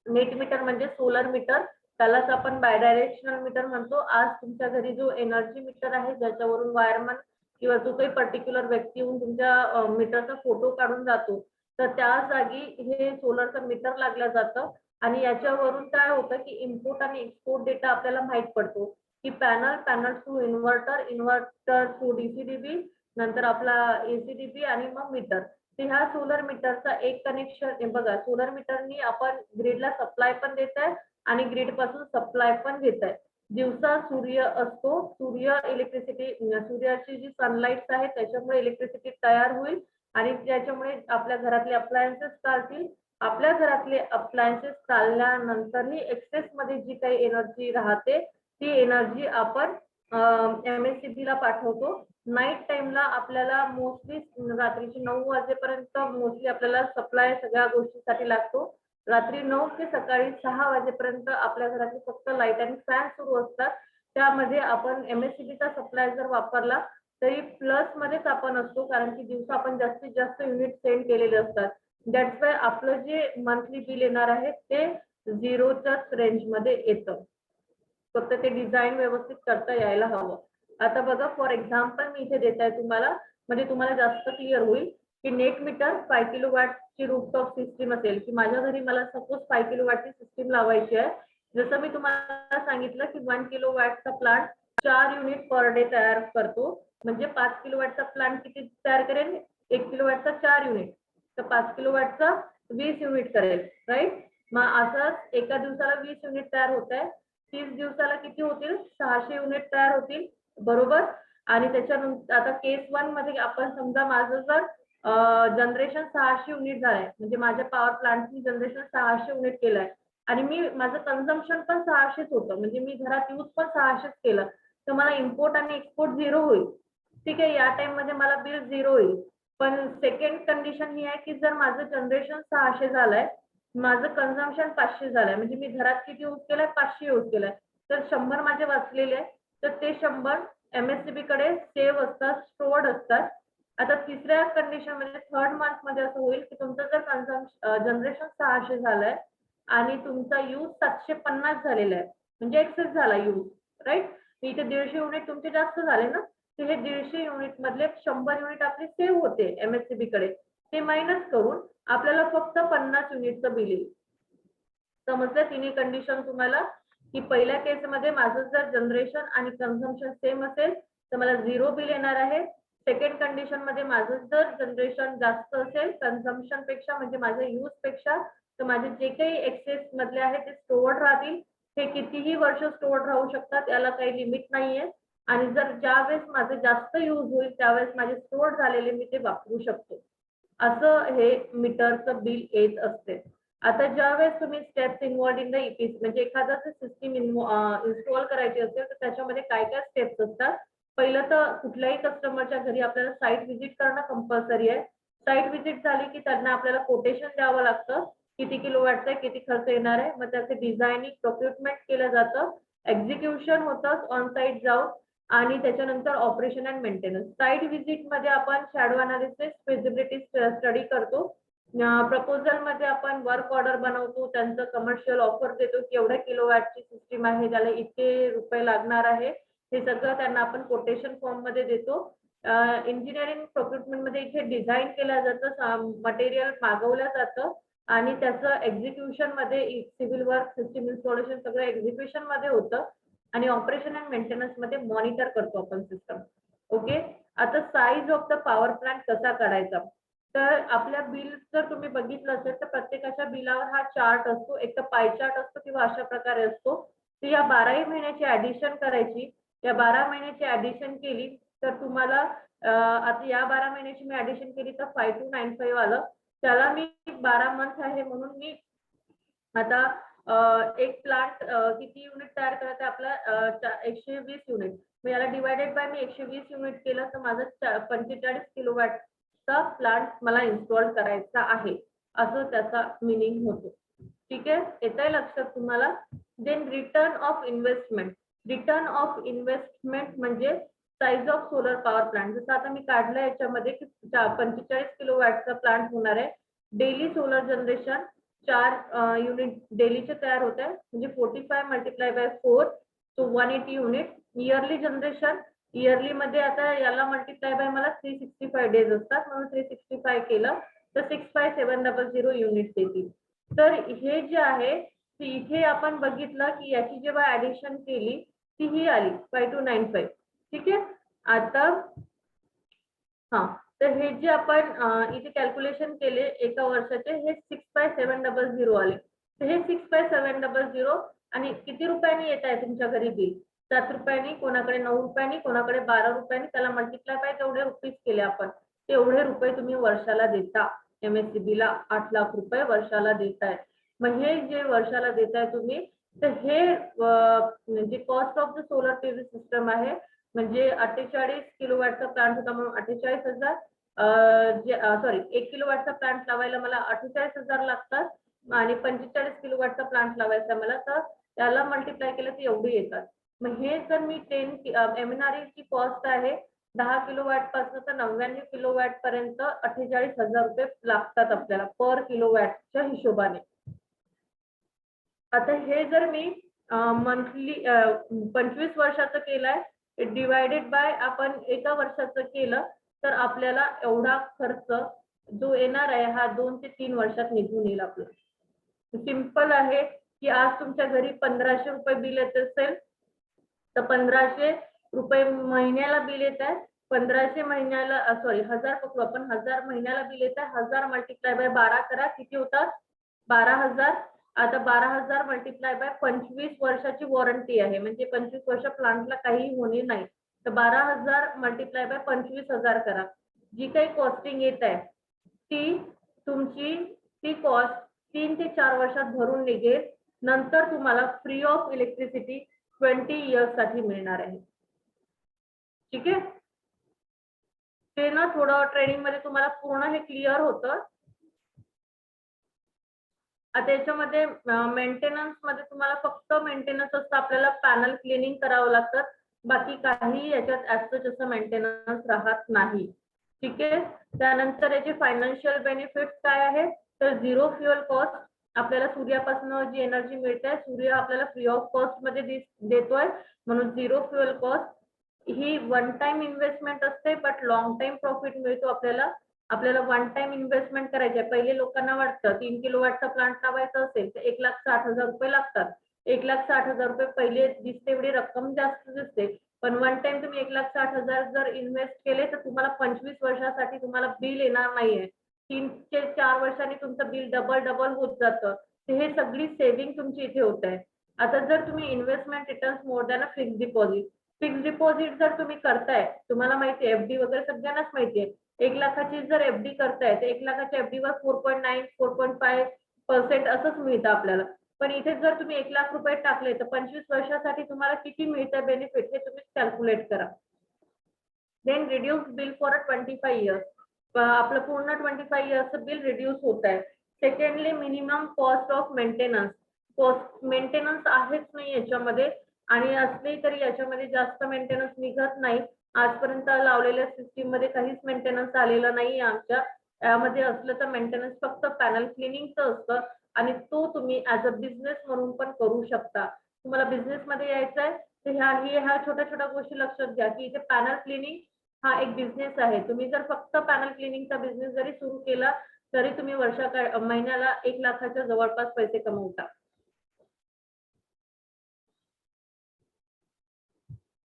नेट मीटर म्हणजे सोलर मीटर. त्यालाच आपण बायडायरेक्शनल मीटर म्हणतो. आज तुमच्या घरी जो एनर्जी मीटर आहे, ज्याच्यावरून वायरमन किंवा जो काही पर्टिक्युलर व्यक्ती येऊन तुमच्या मीटरचा फोटो काढून जातो, तर त्या जागी हे सोलरचं मीटर लागलं जातं. आणि याच्यावरून काय होतं की इम्पोर्ट आणि एक्सपोर्ट डेटा आपल्याला माहित पडतो की पॅनल थ्रू इन्व्हर्टर थ्रू डीसीडीबी, नंतर आपला एसीडीबी आणि मग मीटर. तर ह्या सोलर मीटरचा एक कनेक्शन बघा, सोलर मीटरनी आपण ग्रीडला सप्लाय पण देत आहे आणि ग्रीड पासून सप्लाय पण घेत आहे. दिवसा सूर्य असतो, सूर्याची जी सनलाईट आहे त्याच्यामुळे इलेक्ट्रिसिटी तयार होईल आणि त्याच्यामुळे आपल्या घरातले अप्लायन्सेस चालतील. आपल्या घरातले अप्लायन्सेस चालल्यानंतरही एक्सेस मध्ये जी काही एनर्जी राहते ती एनर्जी आपण MSCB ला पाठवतो. नाईट टाइमला आपल्याला मोस्टली रात्रीचे 9 वाजेपर्यंत मोस्टली आपल्याला सप्लाय सगळ्या गोष्टीसाठी लागतो. रात्री 9 ते सकाळी 6 वाजेपर्यंत आपल्या घरातले फक्त लाईट आणि फॅन सुरू असतात. त्यामध्ये आपण MSCB चा सप्लाय जर वापरला तरी प्लस मध्येच आपण असतो, कारण की दिवसा आपण जास्तीत जास्त युनिट सेंड केलेले असतात. दॅट्स वाय आपलं जे मंथली बिल येणार आहे ते 0च्याच रेंज मध्ये येतं. फक्त ते डिझाईन व्यवस्थित करता यायला हवं. आता बघा, फॉर एक्झाम्पल मी इथे देत आहे तुम्हाला, म्हणजे तुम्हाला जास्त क्लिअर होईल की नेट मीटर 5 किलोवॅटची रूफटॉप सिस्टीम असेल की माझ्या घरी मला सपोज 5 किलोवॅटची सिस्टीम लावायची आहे. जसं मी तुम्हाला सांगितलं की 1 किलोवॅटचा प्लांट 4 युनिट पर डे तयार करतो, म्हणजे 5 किलोवॅटचा प्लांट किती तयार करेल? 1 किलोवॅटचा 4 युनिट, तर 5 किलोवॅटचा 20 युनिट करेल, राईट. मग असंच एका दिवसाला 20 युनिट तयार होत आहे, 30 दिवसाला किती होतील? 600 युनिट तयार होतील, बरोबर. आणि त्याच्यानंतर आता केस 1 मध्ये आपण समजा माझं जर जनरेशन 600 युनिट झालंय, म्हणजे माझ्या पॉवर प्लांटनी जनरेशन 600 युनिट केलंय आणि मी माझं कन्झम्पशन पण 600च होतं, म्हणजे मी घरात यूज पण 600च केलं, तर मला इम्पोर्ट आणि एक्सपोर्ट 0 होईल. ठीक आहे, या टाइम मध्ये मला बिल 0 होईल. पण सेकंड कंडिशन ही आहे की जर माझं जनरेशन 600 झालंय, माझं कन्झम्पशन 500 झालंय, म्हणजे मी घरात किती यूज केलंय? 500 यूज केलंय, तर 100 माझे वाचलेले आहे. तर ते 100 MSCB कडे सेव्ह असतात, स्टोर्ड असतात. आता तिसऱ्या कंडिशन मध्ये थर्ड मंथ मध्ये असं होईल की तुमचं जर जनरेशन 600 झालंय आणि तुमचा यूज 750 झालेला आहे, म्हणजे एक्सेस झाला यूज, राईट. इथे 150 युनिट तुमचे जास्त झाले ना, तर हे 150 युनिट मधले 100 युनिट आपले सेव्ह होते MSCB कडे. ते मायनस करून आपल्याला फक्त 50 युनिटचं बिल येईल. समजलं तिन्ही कंडिशन तुम्हाला? की पहिल्या केस मध्ये माझं जर जनरेशन आणि कन्झम्पशन सेम असेल तर मला 0 बिल येणार आहे. सेकंड कंडिशन मध्ये माझं जर जनरेशन जास्त असेल कन्झम्पशन पेक्षा, म्हणजे माझ्या यूज पेक्षा, तर माझे जे काही एक्सेस मधले आहे ते स्टोअर्ड राहतील. हे कितीही वर्ष स्टोअर्ड राहू शकतात, याला काही लिमिट नाहीये. आणि जर ज्यावेळेस माझं जास्त यूज होईल त्यावेळेस माझे स्टोअर्ड झालेले मी ते वापरू शकतो. असं हे मीटरचं बिल येत असते. आता ज्यावेळेस तुम्ही steps involved in the EPC, म्हणजे एखादं सिस्टीम इन्स्टॉल करायची असेल तर त्याच्यामध्ये काय काय स्टेप्स असतात. पहिलं तर कुठल्याही कस्टमरच्या घरी आपल्याला साईट व्हिजिट करणं कंपल्सरी आहे. साईट व्हिजिट झाली की त्यांना आपल्याला कोटेशन द्यावं लागतं, किती किलोवॅटचं आहे, किती खर्च येणार आहे. मग त्याचे डिझायनिंग प्रोक्युरमेंट केलं जातं, एक्झिक्युशन होतं ऑन साईट जाऊन, आणि त्याच्यानंतर operation and maintenance. Site visit मध्ये आपण शॅडो अनालिसिस, फिजिबिलिटी स्टडी करतो. प्रपोजल मध्ये आपण वर्क ऑर्डर बनवतो, त्यांचं कमर्शियल ऑफर देतो की एवढ्या किलोवॅटची सिस्टीम आहे, त्याला इतके रुपये लागणार आहे, हे सगळं त्यांना आपण कोटेशन फॉर्म मध्ये देतो. इंजिनिअरिंग प्रोक्युरमेंट मध्ये इथे डिझाईन केलं जातं, मटेरियल मागवलं जातं आणि त्याचं एक्झिक्युशन मध्ये सिव्हिल वर्क, सिस्टीम इन्स्टॉलेशन सगळं एक्झिक्युशन मध्ये होतं. आणि ऑपरेशन अँड मेंटेनन्स मध्ये मॉनिटर करतो आपण सिस्टम. ओके. आता size of the power plant कसा काढायचा, तर आपल्या बिल जर तुम्ही बघितलं असेल तर प्रत्येकाच्या बिलावर हा चार्ट असतो, एक तर पाय चार्ट असतो किंवा अशा प्रकारे असतो. तर या 12 महिन्याची ऍडिशन करायची. या 12 महिन्याची ऍडिशन केली तर तुम्हाला आता या 12 महिन्याची मी ऍडिशन केली तर 5295 आलं. त्याला मी 12 मंथ आहे म्हणून मी आता एक प्लांट किती युनिट तयार करायचं आपला 120 युनिट, मग याला डिवायडेड बाय मी 120 युनिट केलं तर माझं 45 किलोवॅटचा प्लांट मला इन्स्टॉल करायचा आहे, असं त्याचा मिनिंग होतो. ठीक आहे, येत आहे लक्षात तुम्हाला? Then return of investment. Return of investment म्हणजे size of solar power plant. जसं आता मी काढलं याच्यामध्ये की 45 किलोवॅटचा प्लांट होणार आहे. डेली सोलर जनरेशन 4 युनिट डेलीचे तयार होत आहे, म्हणजे 45 मल्टिप्लाय बाय 4 तो 180 युनिट. इयरली जनरेशन, इयरली मध्ये आता याला मल्टिप्लाय बाय मला 365 डेज असतात, म्हणून 365 केलं तर 65700 युनिट येतील. तर हे जे आहे ते इथे आपण बघितलं की याची जेव्हा ऍडिशन केली ती ही आली 5295. ठीक आहे. आता हा, तर हे जे आपण इथे कॅल्क्युलेशन केले एका वर्षाचे, हे 65700 आले. तर हे 65700 आणि किती रुपयांनी येत आहे तुमच्या घरी बिल? 7 रुपयांनी, कोणाकडे 9 रुपयांनी, कोणाकडे 12 रुपयांनी. त्याला मल्टिप्लाय बाय तेवढे रुपीज केले आपण, तेवढे रुपये तुम्ही वर्षाला देता. MSCB ला 8 लाख रुपये वर्षाला देताय. मग हे जे वर्षाला देताय तुम्ही, तर हे जे cost of the solar PV system आहे, म्हणजे 48 किलोवॅटचा प्लांट होता म्हणून 48,000. सॉरी 1 किलोवॅटचा प्लांट लावायला मला 48,000 लागतात, आणि 45 किलोवॅटचा प्लांट लावायचा मला, तर त्याला मल्टिप्लाय केलं तर एवढे येतात. मग हे जर मी 10 MNRE ची कॉस्ट आहे 10 किलोवॅट पासून तर 99 किलोवॅट पर्यंत 48,000 रुपये लागतात आपल्याला पर किलोवॅटच्या हिशोबाने. आता हे जर मी मंथली 25 वर्षाचं केलंय, डिवायडेड बाय आपण एका वर्षाचं केलं, तर आपल्याला एवढा खर्च जो येणार आहे हा 2 ते 3 वर्षात निघून येईल आपला. सिंपल आहे की आज तुमच्या घरी 1500 रुपये बिल येत असेल तर 1500 रुपये महिन्याला बिल येत आहे. 1500 महिन्याला, सॉरी 1000 पकडू आपण, 1000 महिन्याला बिल येत आहे. 1000 मल्टिप्लाय बाय 12 करा, किती होतात? 12,000. आता 12,000 मल्टिप्लाय बाय 25 वर्षाची वॉरंटी आहे, म्हणजे 25 वर्ष प्लांटला काही होणे नाही. तर 12,000 मल्टिप्लाय बाय 25,000 करा. जी काही कॉस्टिंग येत आहे ती तुमची, ती कॉस्ट 3 ते 4 वर्षात भरून निघेल. नंतर तुम्हाला फ्री ऑफ इलेक्ट्रिसिटी 20 इयर्स साठी मिळणार आहे. ठीक आहे. ते ना थोडं ट्रेनिंग मध्ये तुम्हाला पूर्ण हे क्लिअर होतं. आता याच्यामध्ये मेंटेनन्स मध्ये तुम्हाला फक्त मेंटेनन्स असतं, आपल्याला पॅनल क्लिनिंग करावं लागतं, बाकी काही याच्यात ऍज असं मेंटेनन्स राहत नाही. ठीक आहे. त्यानंतर याचे फायनान्शियल बेनिफिट्स काय आहे, तर 0 फ्युअल कॉस्ट. आपल्याला सूर्यापासून जी एनर्जी मिळते, सूर्य आपल्याला फ्री ऑफ कॉस्ट मध्ये देतोय, म्हणून 0 फ्युअल कॉस्ट. ही वन टाइम इन्व्हेस्टमेंट असते, बट लॉंग टाइम प्रॉफिट मिळतो आपल्याला. आपल्याला वन टाइम इन्व्हेस्टमेंट करायची आहे. पहिले लोकांना वाटतं 3 किलोवॅटचा प्लांट लावायचा असेल तर 1,60,000 रुपये लागतात. 1,60,000 रुपये पहिले दिसते, एवढी रक्कम जास्त दिसते, पण वन टाइम तुम्ही 1,60,000 जर इन्व्हेस्ट केले तर तुम्हाला 25 वर्षासाठी तुम्हाला बिल येणार नाहीये. 3 ते 4 वर्षांनी तुमचं बिल डबल होत जातं. हे सगळी सेव्हिंग तुमची इथे होत आहे. आता जर तुम्ही investment returns more than a fix deposit जर तुम्ही करताय, तुम्हाला माहिती आहे FD वगैरे सगळ्यांनाच माहिती आहे, 1 लाखाची जर FD करताय तर 1 लाखाच्या FD वर 4.9 4.5% असंच मिळतं आपल्याला. पण इथे जर तुम्ही 1 लाख रुपये टाकले तर 25 वर्षासाठी तुम्हाला किती मिळतं बेनिफिट हे तुम्ही कॅल्क्युलेट करा. Then reduce bill for 25 years. आपलं पूर्ण 25 इयर्सचं बिल रिड्यूस होत आहे. Secondly minimum cost of maintenance आहेच नाही याच्यामध्ये, आणि असले तरी याच्यामध्ये जास्त मेंटेनन्स निघत नाही. आजपर्यंत लावलेल्या सिस्टीम मध्ये काहीच मेंटेनन्स आलेला नाही आमच्या. यामध्ये असलं तर मेंटेनन्स फक्त पॅनल क्लिनिंगचं असतं, आणि तो तुम्ही ऍज अ बिझनेस म्हणून पण करू शकता. तुम्हाला बिझनेस मध्ये यायचं आहे तर ह्या छोट्या गोष्टी लक्षात घ्या की इथे पॅनल क्लिनिंग हा एक बिझनेस आहे. तुम्ही जर फक्त पॅनल क्लिनिंगचा बिझनेस जरी सुरू केला तरी तुम्ही महिन्याला 1 लाखाच्या जवळपास पैसे कमवता.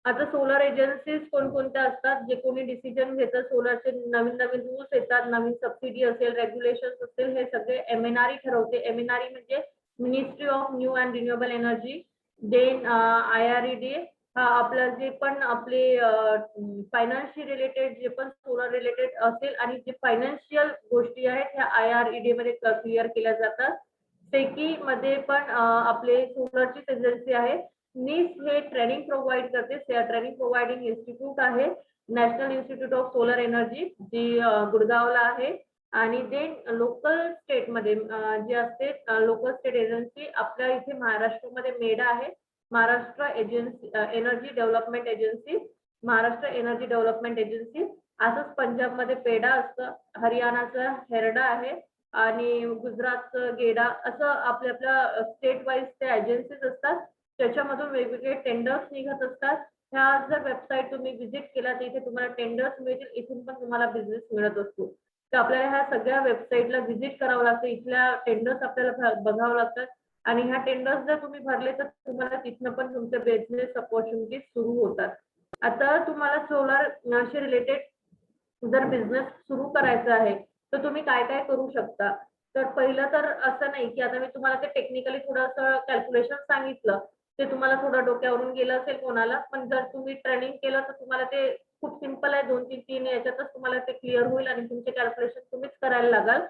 आता सोलर एजन्सीज कोणकोणत्या असतात, जे कोणी डिसिजन घेतात, सोलरचे नवीन रूल्स येतात, नवीन सबसिडी असेल, रेग्युलेशन्स असेल, हे सगळे MNRE ठरवते. MNRE म्हणजे ministry of new and renewable energy. Then IRED हा आपलं जे पण आपले फायनान्शियल रिलेटेड, जे पण सोलर रिलेटेड असेल आणि जे फायनान्शियल गोष्टी आहेत ह्या IRED मध्ये क्लिअर केल्या जातात. सेकी मध्ये पण आपले सोलरची एजन्सी आहे. NIS हे ट्रेनिंग प्रोव्हाइड करते. ट्रेनिंग प्रोव्हाइडिंग इन्स्टिट्यूट आहे, national institute of solar energy, जी गुडगावला आहे. आणि देन लोकल स्टेट मध्ये जे असते लोकल स्टेट एजन्सी, आपल्या इथे महाराष्ट्रामध्ये मेडा आहे, Maharashtra energy development agency, Maharashtra energy development agency. असंच पंजाबमध्ये पेडा असतं, हरियाणाचं हेरडा आहे, आणि गुजरातचं गेडा असं आपल्या स्टेट वाईज ते एजन्सीज असतात. त्याच्यामधून वेगवेगळे टेंडर्स निघत असतात. ह्या जर वेबसाईट तुम्ही व्हिजिट केला तर इथे तुम्हाला टेंडर्स मिळतील, इथून पण तुम्हाला बिझनेस मिळत असतो. तर आपल्याला ह्या सगळ्या वेबसाईटला व्हिजिट करावं लागतं, इथल्या टेंडर्स आपल्याला बघावं लागतात आणि ह्या टेंडर्स जर तुम्ही भरले तर तुम्हाला तिथनं पण तुमचे बिझनेस अपॉर्च्युनिटीज सुरू होतात. आता तुम्हाला सोलारशी रिलेटेड जर बिझनेस सुरू करायचा आहे तर तुम्ही काय काय करू शकता. तर पहिलं तर असं नाही की आता मी तुम्हाला ते टेक्निकली थोडंसं कॅल्क्युलेशन सांगितलं, ते तुम्हाला थोडं डोक्यावरून गेलं असेल कोणाला, पण जर तुम्ही ट्रेनिंग केलं तर तुम्हाला ते खूप सिंपल आहे. 2-3 याच्यातच तुम्हाला ते क्लिअर होईल आणि तुमचे कॅल्क्युलेशन तुम्हीच करायला लागाल.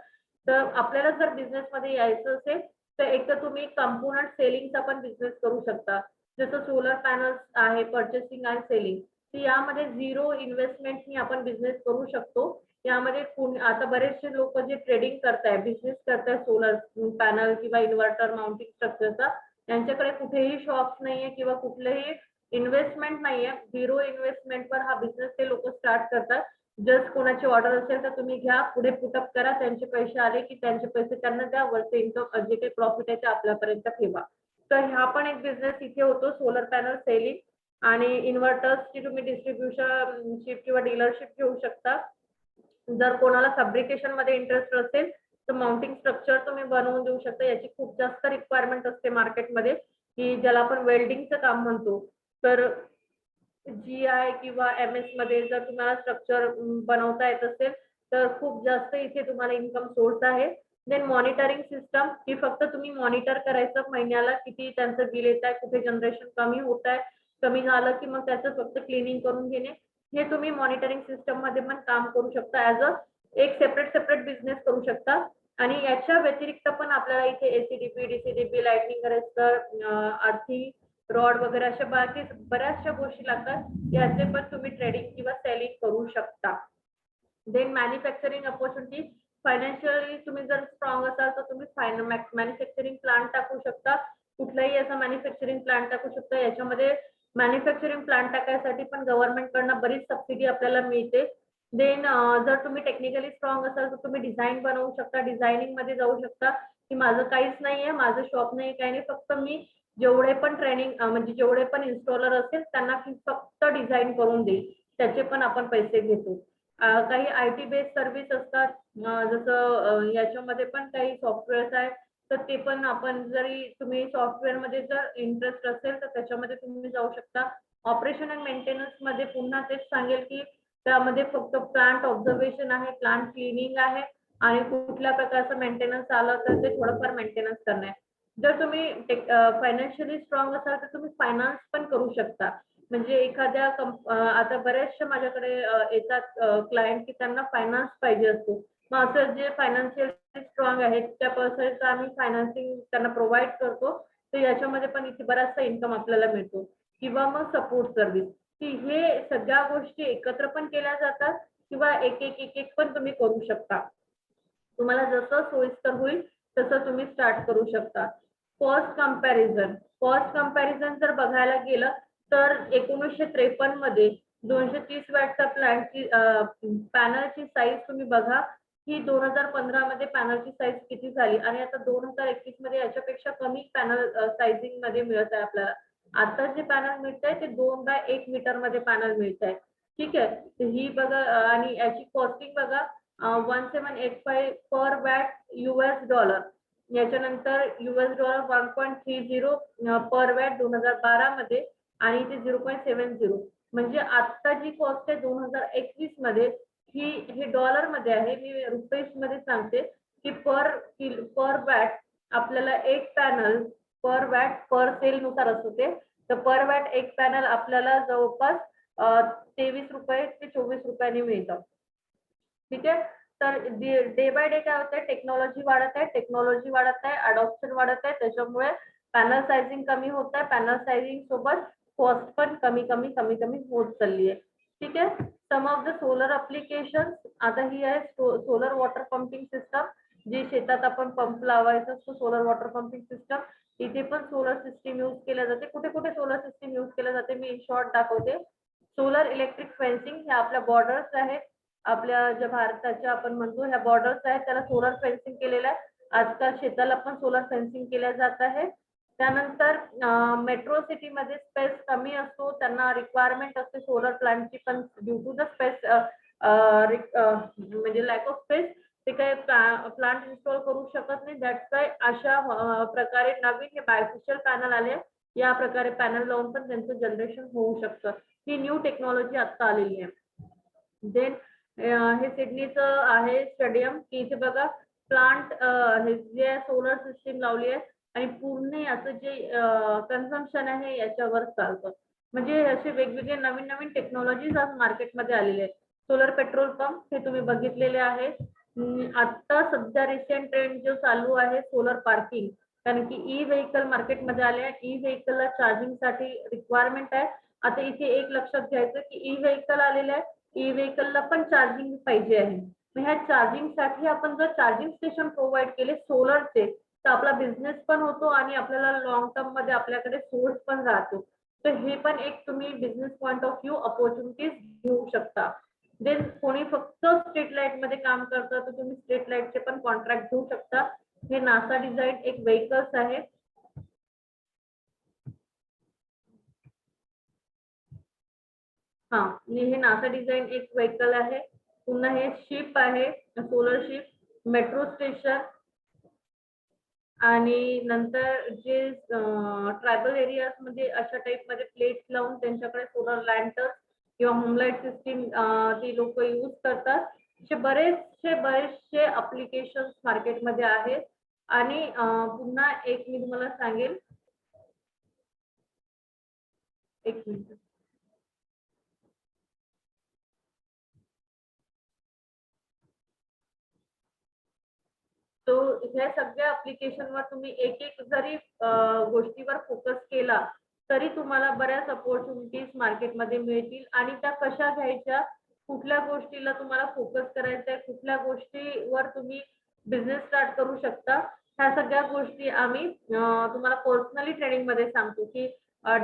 तर आपल्याला जर बिझनेसमध्ये यायचं असेल तर एक तर तुम्ही कंपोनंट सेलिंगचा पण बिझनेस करू शकता. जसं सोलर पॅनल्स आहे, पर्चेसिंग आणि सेलिंग. तर यामध्ये झिरो इन्व्हेस्टमेंटनी आपण बिझनेस करू शकतो. यामध्ये आता बरेचसे लोक जे ट्रेडिंग करताय, बिझनेस करताय सोलर पॅनल किंवा इन्व्हर्टर माउंटिंग स्ट्रक्चरचा, त्यांच्याकडे कुठेही शॉप्स नाहीये किंवा कुठलेही इन्व्हेस्टमेंट नाहीये. झिरो इन्व्हेस्टमेंटवर हा बिझनेस ते लोक स्टार्ट करतात. जस्ट कोणाची ऑर्डर असेल तर तुम्ही घ्या, पुढे पुटअप करा, त्यांचे पैसे आले की त्यांचे पैसे त्यांना द्या, वरचे इन्कम जे काही प्रॉफिट आहे ते आपल्यापर्यंत ठेवा. तर हा पण एक बिझनेस इथे होतो, सोलर पॅनल सेलिंग. आणि इन्व्हर्टर्सची तुम्ही डिस्ट्रीब्युशनशिप किंवा डीलरशिप घेऊ शकता. जर कोणाला फॅब्रिकेशन मध्ये इंटरेस्ट असेल तर माउंटिंग स्ट्रक्चर तुम्ही बनवून देऊ शकता. याची खूप जास्त रिक्वायरमेंट असते मार्केटमध्ये, की ज्याला आपण वेल्डिंगचं काम म्हणतो. तर GI किंवा MS मध्ये जर तुम्हाला स्ट्रक्चर बनवता येत असेल तर खूप जास्त इथे तुम्हाला इन्कम सोर्स आहे. देन मॉनिटरिंग सिस्टम, ही फक्त तुम्ही मॉनिटर करायचं महिन्याला किती त्यांचं बिल येत आहे, कुठे जनरेशन कमी होत आहे, कमी झालं की मग त्याचं फक्त क्लिनिंग करून घेणे. हे तुम्ही मॉनिटरिंग सिस्टम मध्ये पण काम करू शकता. ऍज अ एक सेपरेट बिझनेस करू शकता. आणि याच्या व्यतिरिक्त पण आपल्याला इथे ACDP, DCDP, lightning arrester, earthing rod वगैरे अशा बाकी बऱ्याचशा गोष्टी लागतात. याचे पण तुम्ही ट्रेडिंग किंवा सेलिंग करू शकता. देन मॅन्युफॅक्चरिंग अपॉर्च्युनिटी, फायनान्शियली तुम्ही जर स्ट्रॉंग असाल तर तुम्ही मॅन्युफॅक्चरिंग प्लांट टाकू शकता. कुठलाही असा मॅन्युफॅक्चरिंग प्लांट टाकू शकता. याच्यामध्ये मॅन्युफॅक्चरिंग प्लांट टाकायसाठी पण गव्हर्नमेंट कडनं बरीच सबसिडी आपल्याला मिळते. देन जर तुम्ही टेक्निकली स्ट्रॉंग असाल तर तुम्ही डिझाईन बनवू शकता, डिझायनिंग मध्ये जाऊ शकता, की माझं काहीच नाहीये, माझं शॉप नाही, काही नाही, फक्त मी जेवढे पण ट्रेनिंग म्हणजे जेवढे पण इन्स्टॉलर असतील त्यांना फक्त डिझाईन करून देईल, त्याचे पण आपण पैसे घेतो. काही IT बेस्ड सर्व्हिस असतात, जसं याच्यामध्ये पण काही सॉफ्टवेअर्स आहेत, तर ते पण आपण जरी तुम्ही सॉफ्टवेअर मध्ये जर इंटरेस्ट असेल तर त्याच्यामध्ये तुम्ही जाऊ शकता. ऑपरेशन अँड मेंटेनन्स मध्ये पुन्हा तेच सांगेल की त्यामध्ये फक्त प्लांट ऑब्झर्वेशन आहे, प्लांट क्लिनिंग आहे आणि कुठल्या प्रकारचं मेंटेनन्स आलं तर ते थोडंफार मेंटेनन्स करणं आहे. जर तुम्ही फायनान्शियली स्ट्रॉंग असाल तर तुम्ही फायनान्स पण करू शकता. म्हणजे एखाद्या आता बऱ्याचशा माझ्याकडे येतात क्लायंट की त्यांना फायनान्स पाहिजे असतो. मग असं जे फायनान्शियली स्ट्रॉंग आहेत त्या पर्सनचा आम्ही फायनान्सिंग त्यांना प्रोव्हाइड करतो. तर याच्यामध्ये पण इथे बराचसा इन्कम आपल्याला मिळतो. किंवा मग सपोर्ट सर्व्हिस, की हे सगळ्या गोष्टी एकत्र पण केल्या जातात किंवा एक पण तुम्ही करू शकता. तुम्हाला जसं सोयीस्कर होईल तसं तुम्ही स्टार्ट करू शकता. कॉस्ट कंपॅरिझन जर बघायला गेलं तर 1953 मध्ये 230 वॅटचा प्लॅनची पॅनलची साईज तुम्ही बघा, ही 2015 मध्ये पॅनलची साईज किती झाली आणि आता 2021 मध्ये याच्यापेक्षा कमी पॅनल साइजिंग मध्ये मिळत आहे आपल्याला. आता जे पॅनल मिळत आहे ते 2x1 मीटर मध्ये पॅनल मिळत आहे. ठीक आहे, तर ही बघा आणि याची कॉस्टिंग बघा, 1785 पर वॅट $US. याच्यानंतर $1.30 पर वॅट 2012 मध्ये आणि ते 0.70. म्हणजे आता जी कॉस्ट आहे 2021 मध्ये ही हे डॉलर मध्ये आहे, मी रुपीज मध्ये सांगते की पर वॅट आपल्याला एक पॅनल पर वॅट पर सेल नुसार असतो ते. तर पर वॅट एक पॅनल आपल्याला जवळपास 23 रुपये ते 24 रुपयांनी मिळतं. ठीक आहे, तर डे बाय डे काय होतंय, टेक्नॉलॉजी वाढत आहे, अडॉप्शन वाढत आहे, त्याच्यामुळे पॅनल साइजिंग कमी होत आहे. पॅनल साइजिंग सोबत कॉस्ट पण कमी होत चालली आहे. ठीक आहे, सम ऑफ द सोलर अप्लिकेशन, आता ही आहे सोलर वॉटर पंपिंग सिस्टम, जी शेतात आपण पंप लावायचा असतो, सोलर वॉटर पंपिंग सिस्टम. इथे पण सोलर सिस्टीम यूज केल्या जाते. कुठे कुठे सोलर सिस्टीम यूज केल्या जाते मी इन शॉर्ट दाखवते. सोलर इलेक्ट्रिक फेन्सिंग, हे आपल्या बॉर्डर्स आहेत, आपल्या ज्या भारताच्या आपण म्हणतो ह्या बॉर्डर्स आहेत त्याला सोलर फेन्सिंग केलेलं आहे. आजकाल शेताला पण सोलर फेन्सिंग केल्या जात आहे. त्यानंतर मेट्रो सिटी मध्ये स्पेस कमी असतो, त्यांना रिक्वायरमेंट असते सोलर प्लांटची, पण ड्यू टू द स्पेस म्हणजे लॅक ऑफ स्पेस ते काही प्लांट इन्स्टॉल करू शकत नाही. दॅट्स वाय अशा प्रकारे नवीन हे बायोफिशियल पॅनल आले. या प्रकारे पॅनल लावून पण त्यांचं जनरेशन होऊ शकतं. ही न्यू टेक्नॉलॉजी आता आलेली आहे. देन हे सिडनीचं आहे स्टेडियम की इथे बघा प्लांट हे जे सोलर सिस्टीम लावली आहे आणि पूर्ण याचं जे कन्झम्पशन आहे याच्यावर चालतं. म्हणजे असे वेगवेगळे नवीन नवीन टेक्नॉलॉजीज आज मार्केटमध्ये आलेले आहेत. सोलर पेट्रोल पंप हे तुम्ही बघितलेले आहेत. आता सध्या रिसेंट ट्रेंड जो चालू आहे सोलर पार्किंग, कारण की ई व्हेकल मार्केटमध्ये आले आहे. ई व्हेकलला चार्जिंगसाठी रिक्वायरमेंट आहे. आता इथे एक लक्षात घ्यायचं की ई व्हेकल आलेलं आहे, ई व्हेकलला पण चार्जिंग पाहिजे आहे. मग ह्या चार्जिंगसाठी आपण जर चार्जिंग स्टेशन प्रोव्हाइड केले सोलरचे तर आपला बिझनेस पण होतो आणि आपल्याला लॉंग टर्म मध्ये आपल्याकडे सोर्स पण राहतो. तर हे पण एक तुम्ही business point of view opportunities घेऊ शकता. देन कोणी फक्त स्ट्रीट लाईट मध्ये काम करतं तर तुम्ही स्ट्रीट लाईटचे पण कॉन्ट्रॅक्ट घेऊ शकता. हे नासा डिझाईन एक व्हेकल्स आहे. हे नासा डिझाईन एक व्हेकल आहे. पुन्हा हे शिप आहे, सोलर शिप, मेट्रो स्टेशन आणि नंतर जे ट्रायबल एरियाज मध्ये अशा टाइप मध्ये प्लेट्स लावून त्यांच्याकडे सोलर लँटर्न किंवा होमलाईट सिस्टीम ती लोक यूज करतात. असे बरेचसे अप्लिकेशन्स मार्केटमध्ये आहेत. आणि पुन्हा एक मी तुम्हाला सांगेल, एक मिनिट. तो ह्या सगळ्या ऍप्लिकेशनवर तुम्ही एक एक जरी गोष्टीवर फोकस केला तरी तुम्हाला बऱ्याच अपॉर्च्युनिटीज मार्केटमध्ये मिळतील. आणि त्या कशा घ्यायच्या, कुठल्या गोष्टीला तुम्हाला फोकस करायचा आहे, कुठल्या गोष्टीवर तुम्ही बिझनेस स्टार्ट करू शकता, ह्या सगळ्या गोष्टी आम्ही तुम्हाला पर्सनली ट्रेनिंग मध्ये सांगतो की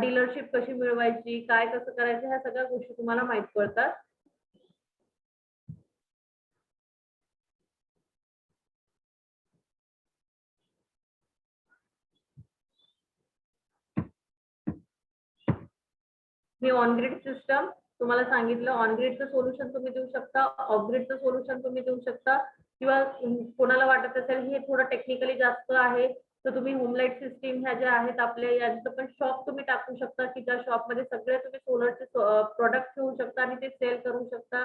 डीलरशिप कशी मिळवायची, काय कसं करायचं, ह्या सगळ्या गोष्टी तुम्हाला माहित पडतात. मी ऑन ग्रिड सिस्टम तुम्हाला सांगितलं. ऑन ग्रिडचं सोल्युशन तुम्ही देऊ शकता, ऑफ ग्रिडचं सोल्युशन तुम्ही देऊ शकता, किंवा कोणाला वाटत असेल हे थोडं टेक्निकली जास्त आहे तर तुम्ही होमलाईट सिस्टीम ह्या ज्या आहेत आपल्या यांचं पण शॉप तुम्ही टाकू शकता की त्या शॉप मध्ये सगळे तुम्ही सोलरचे प्रोडक्ट ठेवू शकता आणि ते सेल करू शकता.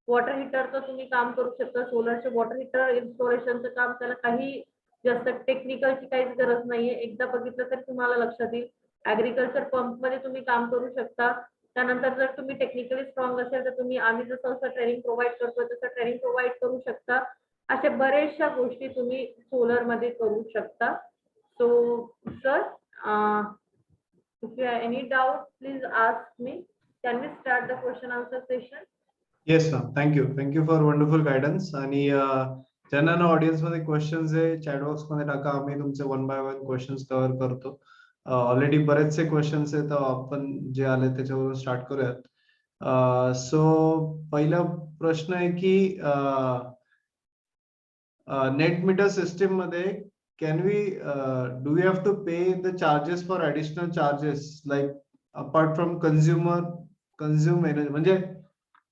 वॉटर हिटरचं तुम्ही काम करू शकता. सोलरचे वॉटर हिटर इन्स्टॉलेशनचं काम, त्याला काही जास्त टेक्निकलची काहीच गरज नाहीये. एकदा बघितलं तर तुम्हाला लक्षात येईल. ऍग्रिकल्चर पंप मध्ये तुम्ही काम करू शकता. त्यानंतर जर तुम्ही टेक्निकली स्ट्रॉंग असेल तर तुम्ही आम्ही जसं ट्रेनिंग प्रोव्हाइड करतो तसं ट्रेनिंग प्रोव्हाइड करू शकता. अशा बऱ्याचशा गोष्टी तुम्ही सोलर मध्ये करू शकता. So sir, if you have any doubt please ask me. Can we start the question answer session? Yes ma'am, thank you for wonderful guidance. आणि ज्यांना ऑडियन्स मध्ये क्वेश्चन्स आहे चॅट बॉक्स मध्ये टाका, आम्ही तुमचे one by one questions cover करतो. ऑलरेडी बरेचसे क्वेश्चन्स आहेत, आपण जे आले त्याच्यावरून स्टार्ट करूयात. सो पहिला प्रश्न आहे की नेट मीटर सिस्टीम मध्ये can we do we have to pay the charges for additional charges like apart from consume energy? म्हणजे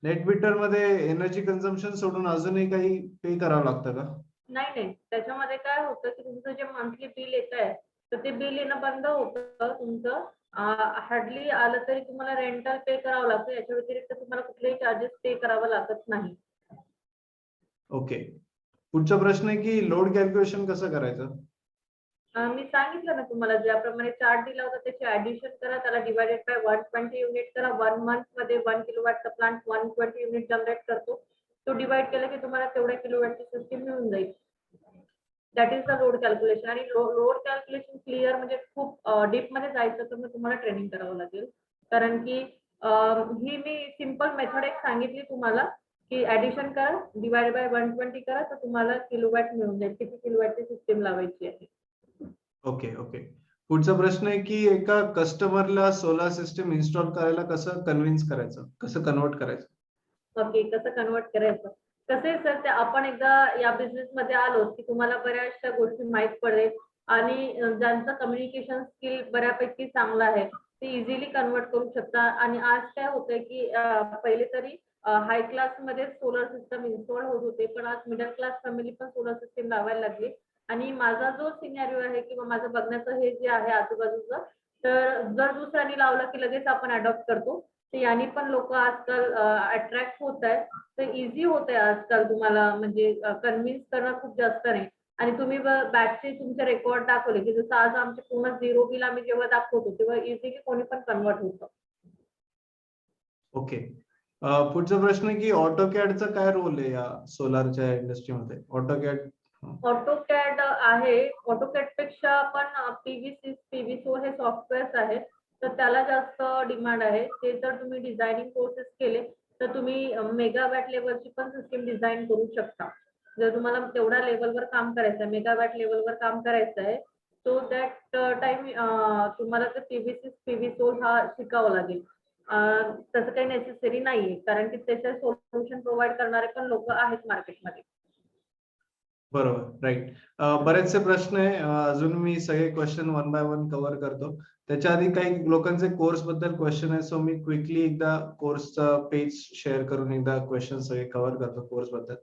नेट मीटर मध्ये एनर्जी कन्झम्पशन सोडून अजूनही काही पे करावं लागतं का? नाही, त्याच्यामध्ये काय होतं की तुमचं जे मंथली बिल येत आहे तर ते बिल येणं बंद होतं तुमचं. हार्डली आलं तरी तुम्हाला रेंटल पे करावं लागतं. याच्या व्यतिरिक्त तुम्हाला कुठलेही चार्जेस पे करावं लागत नाही. ओके. पुढचा प्रश्न आहे की लोड कॅल्क्युलेशन कसं करायचं? मी सांगितलं ना तुम्हाला, ज्याप्रमाणे चार्ट दिला होता त्याचे ऍडिशन करा, त्याला डिवायडेड बाय 120 युनिट करा. 1 मंथ मध्ये 1 किलोवॅटचा प्लांट 120 युनिट जनरेट करतो. तो डिवाइड केला की तुम्हाला तेवढ्या किलोवॅटची सिस्टीम मिळून जाईल. That is the load calculation. आणि लोड कॅल्क्युलेशन क्लिअर म्हणजे खूप डीप मध्ये जायचं तर मग तुम्हाला ट्रेनिंग करावं लागेल. कारण की ही मी सिंपल मेथड एक सांगितली तुम्हाला की ऍडिशन करा, डिवाइड बाय 120 करा, तर तुम्हाला किलोवॅट मिळून जाईल, किती किलोवॅटची सिस्टीम लावायची आहे. ओके. पुढचा प्रश्न आहे की एका कस्टमरला सोलर सिस्टम इन्स्टॉल करायला कसं कन्व्हिन्स करायचं, कसं कन्वर्ट करायचं? ओके, कसं कन्वर्ट करायचं. कसं आहे सर, ते आपण एकदा या बिझनेस मध्ये आलो की तुम्हाला बऱ्याचशा गोष्टी माहित पडेल आणि ज्यांचं कम्युनिकेशन स्किल बऱ्यापैकी चांगलं आहे ते इझिली कन्वर्ट करू शकता. आणि आज काय होतंय की पहिले तरी हाय क्लास मध्ये सोलर सिस्टम इन्स्टॉल होत होते, पण आज मिडल क्लास फॅमिली पण सोलर सिस्टम लावायला लागली. आणि माझा जो सिनेरिओ आहे किंवा माझं बघण्याचं हे जे आहे आजूबाजूचं, तर जर दुसऱ्याने लावलं की लगेच आपण अडॉप्ट करतो. तर यांनी पण लोक आजकाल अट्रॅक्ट होत आहेत. तर इझी होत आहे आजकाल तुम्हाला, म्हणजे कन्व्हिन्स करणं खूप जास्त नाही. आणि तुम्ही बॅचचे तुमचे रेकॉर्ड दाखवले की जसं आज आमचे पूर्ण झिरो बिल आम्ही जेव्हा दाखवतो तेव्हा इझिली कोणी पण कन्वर्ट होतं. ओके. पुढचा प्रश्न आहे की ऑटोकॅडचा काय रोल आहे या सोलारच्या इंडस्ट्रीमध्ये? ऑटोकॅड ऑटोकॅड आहे. ऑटोकॅड पेक्षा पण पीव्हीसो हे सॉफ्टवेअर्स आहेत, तर त्याला जास्त डिमांड आहे. ते जर तुम्ही डिझायनिंग कोर्सेस केले तर तुम्ही मेगावॅट लेवलची पण सिस्टीम डिझाईन करू शकता. जर तुम्हाला तेवढ्या लेवलवर काम करायचं आहे, मेगावॅट लेवलवर काम करायचं आहे, सो दॅट टाइम तुम्हाला तर पीव्हीसो हा शिकावं लागेल. तसं काही नेसेसरी नाहीये, कारण की त्याचे सोल्युशन प्रोव्हाइड करणारे पण लोक आहेत मार्केटमध्ये. बरोबर, राईट. बरेचसे प्रश्न आहे. अजून मी सगळे question one by one cover करतो. त्याच्या आधी काही लोकांचे कोर्स बद्दल क्वेश्चन आहे, सो मी क्विकली एकदा कोर्सचा पेज शेअर करून एकदा क्वेश्चन सगळे कव्हर करतो कोर्स बद्दल.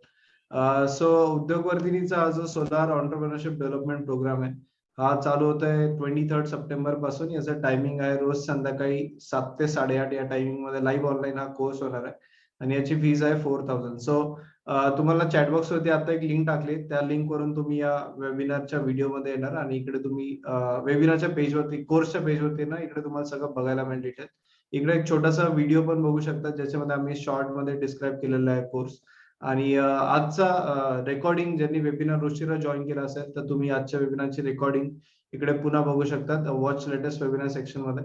सो उद्योगवर्धिनीचा हा जो सोलार ऑन्टरप्रिनरशिप डेव्हलपमेंट प्रोग्राम आहे, हा चालू होत आहे 23 सप्टेंबर पासून. याचं टायमिंग आहे रोज संध्याकाळी 7 ते 8:30 या टायमिंग मध्ये लाईव्ह ऑनलाईन हा कोर्स होणार आहे. आणि याची फीज आहे 4000. सो तुम्हाला चॅटबॉक्स वरती आता एक लिंक टाकली, त्या लिंक वरून तुम्ही या वेबिनारच्या व्हिडिओ मध्ये येणार आणि इकडे तुम्ही वेबिनारच्या पेजवरती, कोर्सच्या पेजवरती ना, इकडे तुम्हाला सगळं बघायला मिळेल डिटेल. इकडे एक छोटासा व्हिडिओ पण बघू शकता ज्याच्यामध्ये आम्ही शॉर्ट मध्ये डिस्क्राईब केलेला आहे कोर्स. आणि आजचा रेकॉर्डिंग ज्यांनी वेबिनार उशिरा जॉईन केला असेल तर तुम्ही आजच्या वेबिनारची रेकॉर्डिंग इकडे पुन्हा बघू शकता वॉच लेटेस्ट वेबिनार सेक्शन मध्ये.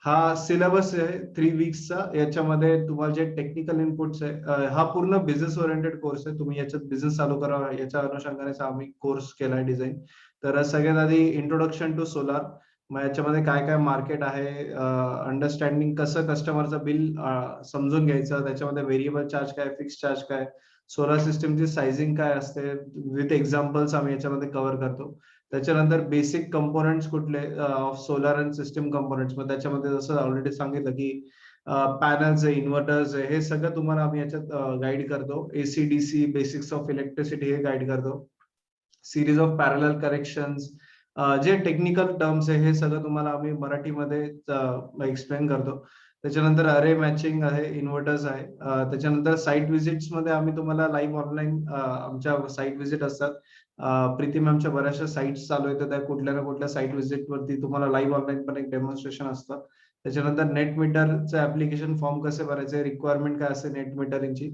हा सिलेबस आहे 3 वीक्सचा. याच्यामध्ये तुम्हाला जे टेक्निकल इनपुट्स आहे, हा पूर्ण बिझनेस ओरिएंटेड कोर्स आहे. तुम्ही याच्यात बिझनेस चालू करा याच्या अनुषंगाने आम्ही कोर्स केलाय डिझाईन. तर सगळ्यात आधी इंट्रोडक्शन टू सोलार, मग याच्यामध्ये काय काय मार्केट आहे, अंडरस्टँडिंग कसं कस्टमरचं बिल समजून घ्यायचं, त्याच्यामध्ये व्हेरिएबल चार्ज काय, फिक्स चार्ज काय, सोलार सिस्टमची सायझिंग काय असते, विथ एक्झाम्पल्स आम्ही याच्यामध्ये कव्हर करतो. त्याच्यानंतर बेसिक कंपोनेंट्स कुठले of solar and system components, मग त्याच्यामध्ये जसं ऑलरेडी सांगितलं की पॅनल्स आहे, इन्व्हर्टर्स आहे, हे सगळं तुम्हाला आम्ही याच्यात गाईड करतो. AC DC basics of electricity हे गाईड करतो. सिरीज ऑफ पॅरलल करेक्शन्स, जे टेक्निकल टर्म्स आहे हे सगळं तुम्हाला आम्ही मराठीमध्ये एक्सप्लेन करतो. त्याच्यानंतर अरे मॅचिंग आहे, इन्व्हर्टर्स आहे. त्याच्यानंतर साईट व्हिजिट्स मध्ये आम्ही तुम्हाला लाईव्ह ऑनलाईन आमच्या साईट व्हिजिट असतात. प्रीती मॅमच्या बऱ्याचशा साईट्स चालू आहेत, त्या कुठल्या ना कुठल्या साईट व्हिजिट वरती तुम्हाला लाईव्ह ऑनलाईन पण एक डेमॉन्स्ट्रेशन असतं. त्याच्यानंतर नेट मीटरचं ऍप्लिकेशन फॉर्म कसे भरायचे, रिक्वायरमेंट काय असते नेट मीटरिंगची.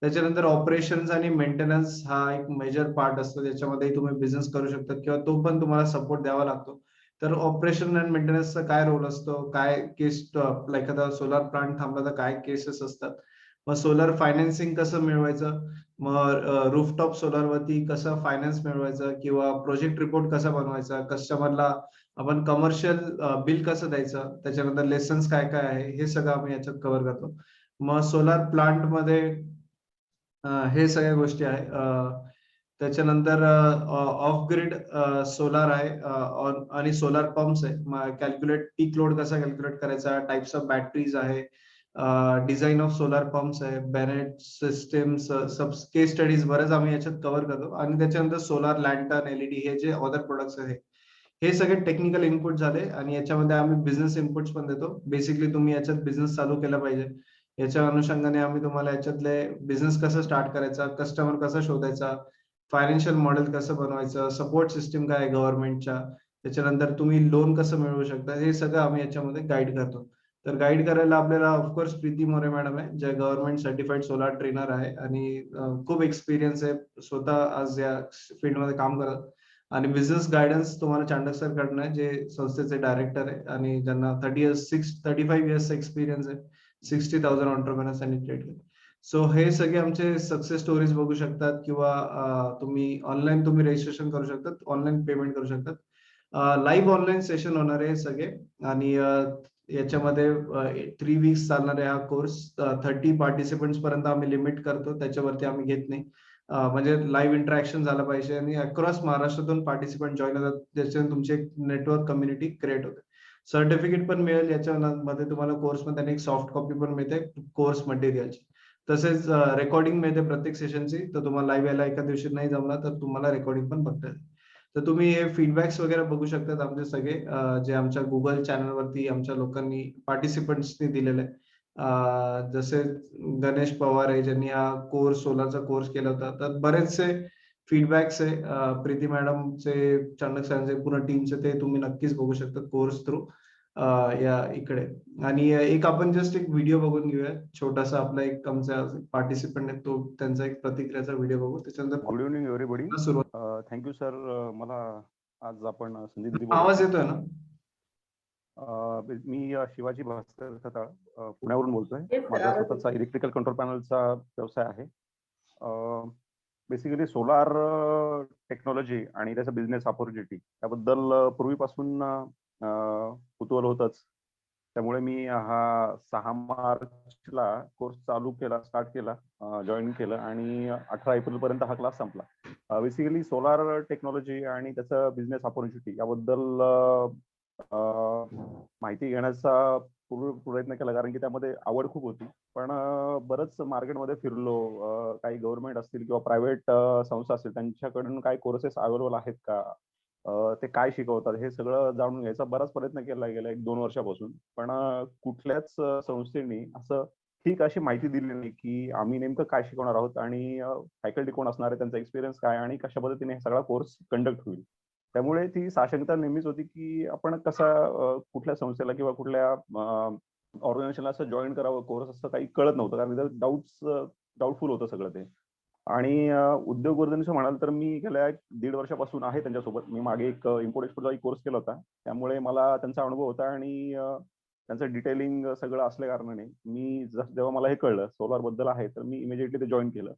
त्याच्यानंतर ऑपरेशन्स आणि मेंटेनन्स हा एक मेजर पार्ट असतो, ज्याच्यामध्ये तुम्ही बिझनेस करू शकता किंवा तो पण तुम्हाला सपोर्ट द्यावा लागतो. तर ऑपरेशन अँड मेंटेनन्सचा काय रोल असतो, काय केस, एखादा सोलार प्लांट थांबला तर काय केसेस असतात, मग सोलर फायनान्सिंग कसं मिळवायचं, मग रूफटॉप सोलर वरती कसं फायनान्स मिळवायचं, किंवा प्रोजेक्ट रिपोर्ट कसा बनवायचा, कस्टमरला आपण कमर्शियल बिल कसं द्यायचं, त्याच्यानंतर लेसन्स काय काय आहे, हे सगळं आम्ही याच्यात कव्हर करतो. मग सोलार प्लांट मध्ये हे सगळ्या गोष्टी आहे. त्याच्यानंतर ऑफ ग्रिड सोलार आहे, आणि सोलार पंप्स आहे. कॅल्क्युलेट पीक लोड कसा कॅल्क्युलेट करायचा, टाइप्स ऑफ बॅटरीज आहे, डिझाईन ऑफ सोलार पंप्स आहे, बॅनेट सिस्टम्स, सब केस स्टडीज बरेच आम्ही याच्यात कव्हर करतो. आणि त्याच्यानंतर सोलार लॅन्टर्न, एलईडी, हे जे अदर प्रोडक्ट्स आहेत हे सगळे टेक्निकल इनपुट झाले. आणि याच्यामध्ये आम्ही बिझनेस इनपुट्स पण देतो. बेसिकली तुम्ही याच्यात बिझनेस चालू केला पाहिजे, याच्या अनुषंगाने आम्ही तुम्हाला याच्यातले बिझनेस कसं स्टार्ट करायचा, कस्टमर कसा शोधायचा, फायनान्शियल मॉडेल कसं बनवायचं, सपोर्ट सिस्टीम काय आहे गव्हर्नमेंटच्या, त्याच्यानंतर तुम्ही लोन कसं मिळवू शकता, हे सगळं आम्ही याच्यामध्ये गाईड करतो. तर गाईड करायला आपल्याला ऑफकोर्स प्रीती मोरे मॅडम आहे, जे गव्हर्नमेंट सर्टिफाईड सोलार ट्रेनर आहे आणि खूप एक्सपिरियन्स आहे, स्वतः आज या फील्डमध्ये काम करत. आणि बिझनेस गायडन्स तुम्हाला चांडक सर कडनं आहे, जे संस्थेचे डायरेक्टर आहे आणि ज्यांना 35 इयर्स एक्सपिरियन्स आहे, 60,000 ऑन्टरप्रेनर्स आणि ट्रेड. सो हे सगळे आमचे सक्सेस स्टोरीज बघू शकतात, किंवा तुम्ही ऑनलाईन तुम्ही रजिस्ट्रेशन करू शकतात, ऑनलाईन पेमेंट करू शकतात. लाईव्ह ऑनलाईन सेशन होणार आहे सगळे आणि याच्यामध्ये 3 वीक्स चालणार आहे हा कोर्स. 30 पार्टिसिपंट्स पर्यंत आम्ही लिमिट करतो, त्याच्यावरती आम्ही घेत नाही. म्हणजे लाईव्ह इंटरॅक्शन झालं पाहिजे आणि अक्रॉस महाराष्ट्रातून पार्टिसिपंट जॉईन होतात, ज्याच्याने तुमची एक नेटवर्क कम्युनिटी क्रिएट होते. सर्टिफिकेट पण मिळेल याच्यामध्ये तुम्हाला कोर्समध्ये आणि एक सॉफ्ट कॉपी पण मिळते कोर्स मटेरियलची. तसेच रेकॉर्डिंग मिळते प्रत्येक सेशनची, तर तुम्हाला लाईव्ह यायला एका दिवशी नाही जमला तर तुम्हाला रेकॉर्डिंग पण बघता येईल. तर तुम्ही हे फीडबॅक्स वगैरे बघू शकतात आमचे सगळे, जे आमच्या गुगल चॅनलवरती आमच्या लोकांनी पार्टिसिपंट्सनी दिलेले आहे. जसे गणेश पवार आहे, ज्यांनी हा कोर्स सोलारचा कोर्स केला होता. तर बरेचसे फीडबॅक्स आहे प्रीती मॅडमचे, चाणक सरांचे, पूर्ण टीमचे, ते तुम्ही नक्कीच बघू शकता कोर्स थ्रू या इकडे. आणि एक आपण जस्ट एक व्हिडिओ बघून घेऊया छोटासा. आपला एक आमचा पार्टिसिपंट आहे, तो त्यांचा एक प्रतिक्रियाचा व्हिडिओ बघू, त्याच्यानंतर गुड इव्हनिंग एव्हरीबडी. सुरुवात. थँक्यू सर, मला आज आपण संधी दिली. आवाज येतोय ना? मी शिवाजी भास्कर खताळ पुण्यावरून बोलतोय. Yes, sir, माझा आवाज स्वतःचा इलेक्ट्रिकल कंट्रोल पॅनलचा व्यवसाय आहे. बेसिकली सोलार टेक्नॉलॉजी आणि त्याचा बिझनेस ऑपॉर्च्युनिटी याबद्दल पूर्वीपासून कुतूहल होतच. त्यामुळे मी हा 6 मार्चला कोर्स स्टार्ट केला, जॉईन केलं आणि 18 एप्रिल पर्यंत हा क्लास संपला. बेसिकली सोलार टेक्नॉलॉजी आणि त्याचं बिझनेस ऑपॉर्च्युनिटी याबद्दल माहिती घेण्याचा प्रयत्न केला, कारण की त्यामध्ये आवड खूप होती. पण बरंच मार्केटमध्ये फिरलो, काही गव्हर्नमेंट असतील किंवा प्रायव्हेट संस्था असतील, त्यांच्याकडून काही कोर्सेस अवेलेबल आहेत का, ते काय शिकवतात, हे सगळं जाणून घ्यायचा बराच प्रयत्न केला गेला 1-2 वर्षापासून. पण कुठल्याच संस्थेने असं ठीक अशी माहिती दिली नाही की आम्ही नेमकं काय शिकवणार आहोत आणि फॅकल्टी कोण असणार आहे, त्यांचा एक्सपिरियन्स काय आणि कशा पद्धतीने हे सगळा कोर्स कंडक्ट होईल. त्यामुळे ती साशंकता नेहमीच होती की आपण कसा कुठल्या संस्थेला किंवा कुठल्या ऑर्गनायझेशनला असं जॉईन करावं कोर्स, असं काही कळत नव्हतं, कारण डाऊटफुल होतं सगळं ते. आणि उद्योग वर्धनेचं म्हणाल तर मी गेल्या 1.5 वर्षापासून आहे त्यांच्यासोबत. मी मागे एक इम्पोर्ट एक्सपोर्टचा कोर्स केला होता, त्यामुळे मला त्यांचा अनुभव होता आणि त्यांचं डिटेलिंग सगळं असल्या कारणाने मी जेव्हा मला हे कळलं सोलार बद्दल आहे, तर मी इमिजिएटली ते जॉईन केलं.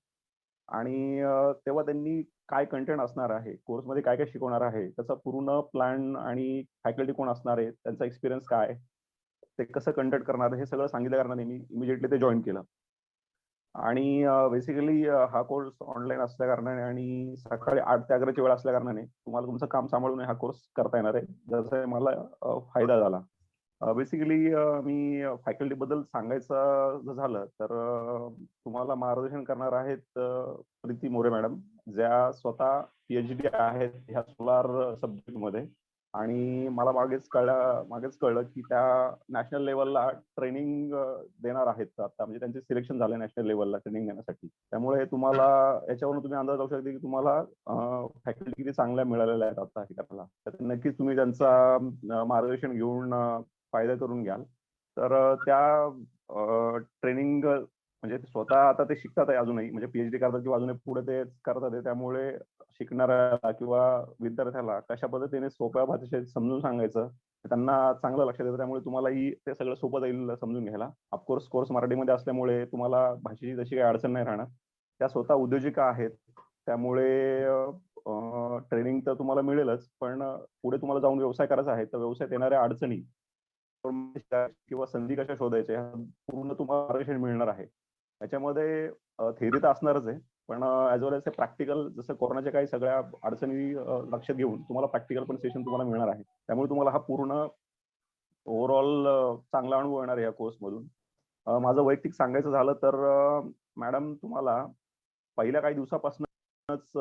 आणि तेव्हा त्यांनी काय कंटेंट असणार आहे, कोर्समध्ये काय काय शिकवणार आहे, त्याचा पूर्ण प्लॅन आणि फॅकल्टी कोण असणार आहे, त्यांचा एक्सपिरियन्स काय, ते कसं कंडक्ट करणार, हे सगळं सांगितल्या कारणाने मी इमिजिएटली ते जॉईन केलं. आणि बेसिकली हा कोर्स ऑनलाईन असल्या कारणाने आणि सकाळी 8 ते 11ची वेळ असल्या कारणाने तुम्हाला तुमचं काम सांभाळून हा कोर्स करता येणार आहे, जसं मला फायदा झाला. बेसिकली मी फॅकल्टी बद्दल सांगायचं झालं तर तुम्हाला मार्गदर्शन करणार आहेत प्रीती मोरे मॅडम, ज्या स्वतः PhD आहेत ह्या सोलार सब्जेक्टमध्ये. आणि मला मागेच कळलं की त्या नॅशनल लेवलला ट्रेनिंग देणार आहेत आता, म्हणजे त्यांचे सिलेक्शन झाले नॅशनल लेवलला ट्रेनिंग देण्यासाठी. त्यामुळे तुम्हाला याच्यावरून तुम्ही अंदाज लावू शकता की तुम्हाला फॅकल्टी किती चांगल्या मिळालेल्या आहेत आता हे करायला. तर नक्कीच तुम्ही त्यांचा मार्गदर्शन घेऊन फायदा करून घ्याल. तर त्या ट्रेनिंग म्हणजे स्वतः आता ते शिकतात आहे अजूनही, म्हणजे PhD करतात किंवा अजूनही पुढे ते करतात आहे. त्यामुळे शिकणाऱ्याला किंवा विद्यार्थ्याला कशा पद्धतीने सोप्या भाषेत समजून सांगायचं त्यांना चांगलं लक्षात येतं. त्यामुळे तुम्हालाही ते सगळं सोपं जाईल समजून घ्यायला. ऑफकोर्स कोर्स मराठीमध्ये असल्यामुळे तुम्हाला भाषेची तशी काही अडचण नाही राहणार. त्या स्वतः उद्योजिका आहेत, त्यामुळे ट्रेनिंग तर तुम्हाला मिळेलच, पण पुढे तुम्हाला जाऊन व्यवसाय करायचा आहे तर व्यवसायात येणाऱ्या अडचणी किंवा संधी कशा शोधायच्या पूर्ण तुम्हाला मार्गदर्शन मिळणार आहे. त्याच्यामध्ये थेअरी तर असणारच आहे, पण ॲज वेल एज प्रॅक्टिकल, जसं कोरोनाच्या काही सगळ्या अडचणी लक्षात घेऊन तुम्हाला प्रॅक्टिकल पण सेशन तुम्हाला मिळणार आहे. त्यामुळे तुम्हाला हा पूर्ण ओव्हरऑल चांगला अनुभव येणार आहे या कोर्समधून. माझं वैयक्तिक सांगायचं झालं तर मॅडम तुम्हाला पहिल्या काही दिवसापासूनच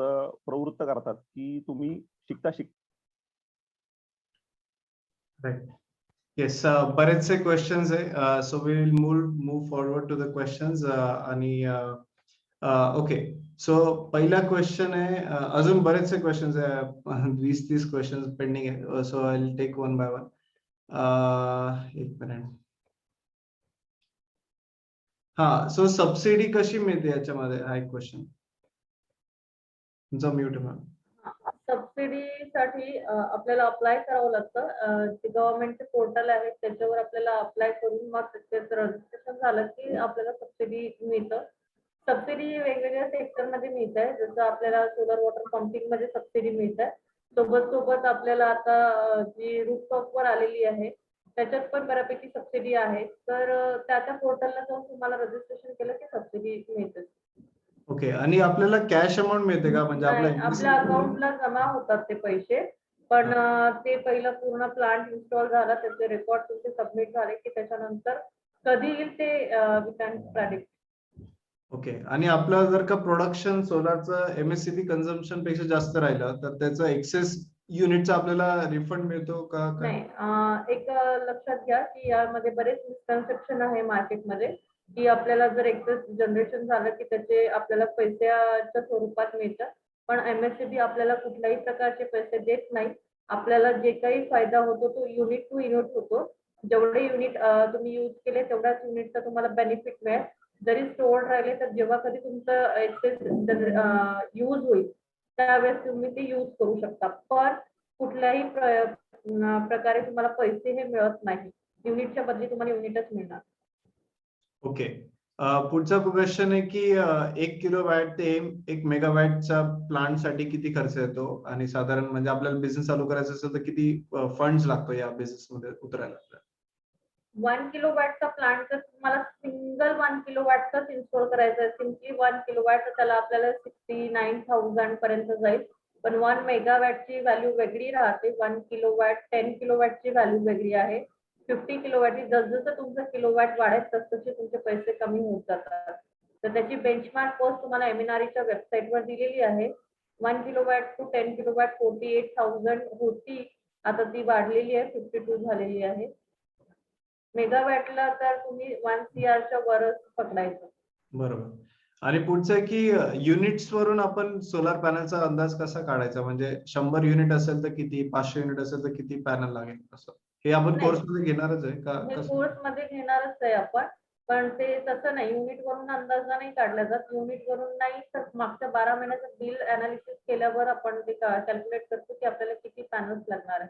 प्रवृत्त करतात की तुम्ही शिकता. येस, बरेचसे क्वेश्चन्स आहे, so we will move forward to the questions. आणि ओके, सो पहिला क्वेश्चन आहे, अजून बरेचसे क्वेश्चन्स आहे, 20-30 क्वेश्चन्स पेंडिंग आहे, so I will take one by one. एक मिनिट. हा, सो सबसिडी कशी मिळते याच्यामध्ये, हा एक क्वेश्चन. तुमचा म्यूट आहे. सबसिडीसाठी आपल्याला अप्लाय करावं लागतं. ते गव्हर्नमेंटचे पोर्टल आहे, त्याच्यावर आपल्याला अप्लाय करून मग त्याचं रजिस्ट्रेशन झालं की आपल्याला सबसिडी मिळतं. सबसिडी वेगवेगळ्या सेक्टरमध्ये मिळत आहे, जसं आपल्याला सोलर वॉटर पंपिंग मध्ये सबसिडी मिळत आहे. सोबत आपल्याला आता जी रूफटॉप वर आलेली आहे त्याच्यात पण बऱ्यापैकी सबसिडी आहे. तर त्या पोर्टलला जाऊन तुम्हाला रजिस्ट्रेशन केलं की सबसिडी मिळते. ओके. आणि आपल्याला कॅश अमाउंट मिळते का म्हणजे आपला नाही, आपल्या अकाउंटला जमा होतात ते पैसे. पण ते पहिलं पूर्ण प्लांट इन्स्टॉल झाला, त्याचे रेकॉर्ड तुमचे सबमिट झाले की त्याच्यानंतर कधी येईल ते वी कॅन प्रेडिक्ट. ओके. आणि आपलं जर का प्रोडक्शन सोलारचं MSCB कन्झम्पशन पेक्षा जास्त राहिलं तर त्याचं एक्सेस युनिटचा आपल्याला रिफंड मिळतो का? नाही, एक लक्षात घ्या की यामध्ये बरेच मिसकन्सेप्शन आहे मार्केटमध्ये की आपल्याला जर एक्सेस जनरेशन झालं की त्याचे आपल्याला पैशाच्या स्वरूपात मिळतं. पण MSCB आपल्याला कुठल्याही प्रकारचे पैसे देत नाही. आपल्याला जे काही फायदा होतो तो युनिट टू युनिट होतो. जेवढे युनिट तुम्ही यूज केले तेवढ्याच युनिटचा तुम्हाला बेनिफिट मिळेल. जरी स्टोअर राहिले तर जेव्हा कधी तुमचं एक्सेस यूज होईल त्यावेळेस तुम्ही ते यूज करू शकता. पण कुठल्याही प्रकारे तुम्हाला पैसे हे मिळत नाही. युनिटच्या बदली तुम्हाला युनिटच मिळणार. ओके. पुढचा क्वेश्चन आहे की 1 किलोवॅट ते 1 मेगावॅटच्या प्लांट साठी किती खर्च येतो आणि साधारण म्हणजे आपल्याला बिझनेस चालू करायचा असेल तर किती फंड्स लागतो या बिझनेस मध्ये उतरायला? 1 किलोवॅटचा प्लांट जर तुम्हाला सिंगल 1 किलोवॅटचाच इन्स्टॉल करायचा आहे, सिम्पली 1 किलोवॅट तर त्याला आपल्याला 69,000 पर्यंत जाईल. पण 1 मेगावॅटची व्हॅल्यू वेगळी राहते. 1 किलोवॅट 10 किलोवॅटची व्हॅल्यू वेगळी आहे. 50 किलोवॅट जसं तुमचं किलोवॅट वाढेल तसतसे तुमचे पैसे कमी होत जातात. तर त्याची बेंचमार्क कॉस्ट तुम्हाला एमएनआरईच्या वेबसाईटवर दिलेली आहे. 1 किलोवॅट टू 10 किलोवॅट 48,000 होती. आता ती वाढलेली आहे, 52 झालेली आहे. मेगावॅटला तर तुम्ही 1 CR च्या वरच पकडायचं. बरोबर. आणि पुढचं आहे की युनिट्स वरून आपण सोलार पॅनलचा अंदाज कसा काढायचा म्हणजे 100 युनिट असेल तर किती, 500 युनिट असेल तर किती पॅनल लागेल असं? हे आपण नाही, कोर्स मध्ये घेणारच आहे का हे कसं? कोर्स मध्ये घेणारच आहे आपण. पण ते तसं नाही, युनिट वरून अंदाजा नाही काढला जात. युनिट वरून नाही तर मागच्या 12 महिन्याचं बिल अनालिसिस केल्यावर आपण ते कॅल्क्युलेट करतो की आपल्याला किती पॅनल्स लागणार आहे.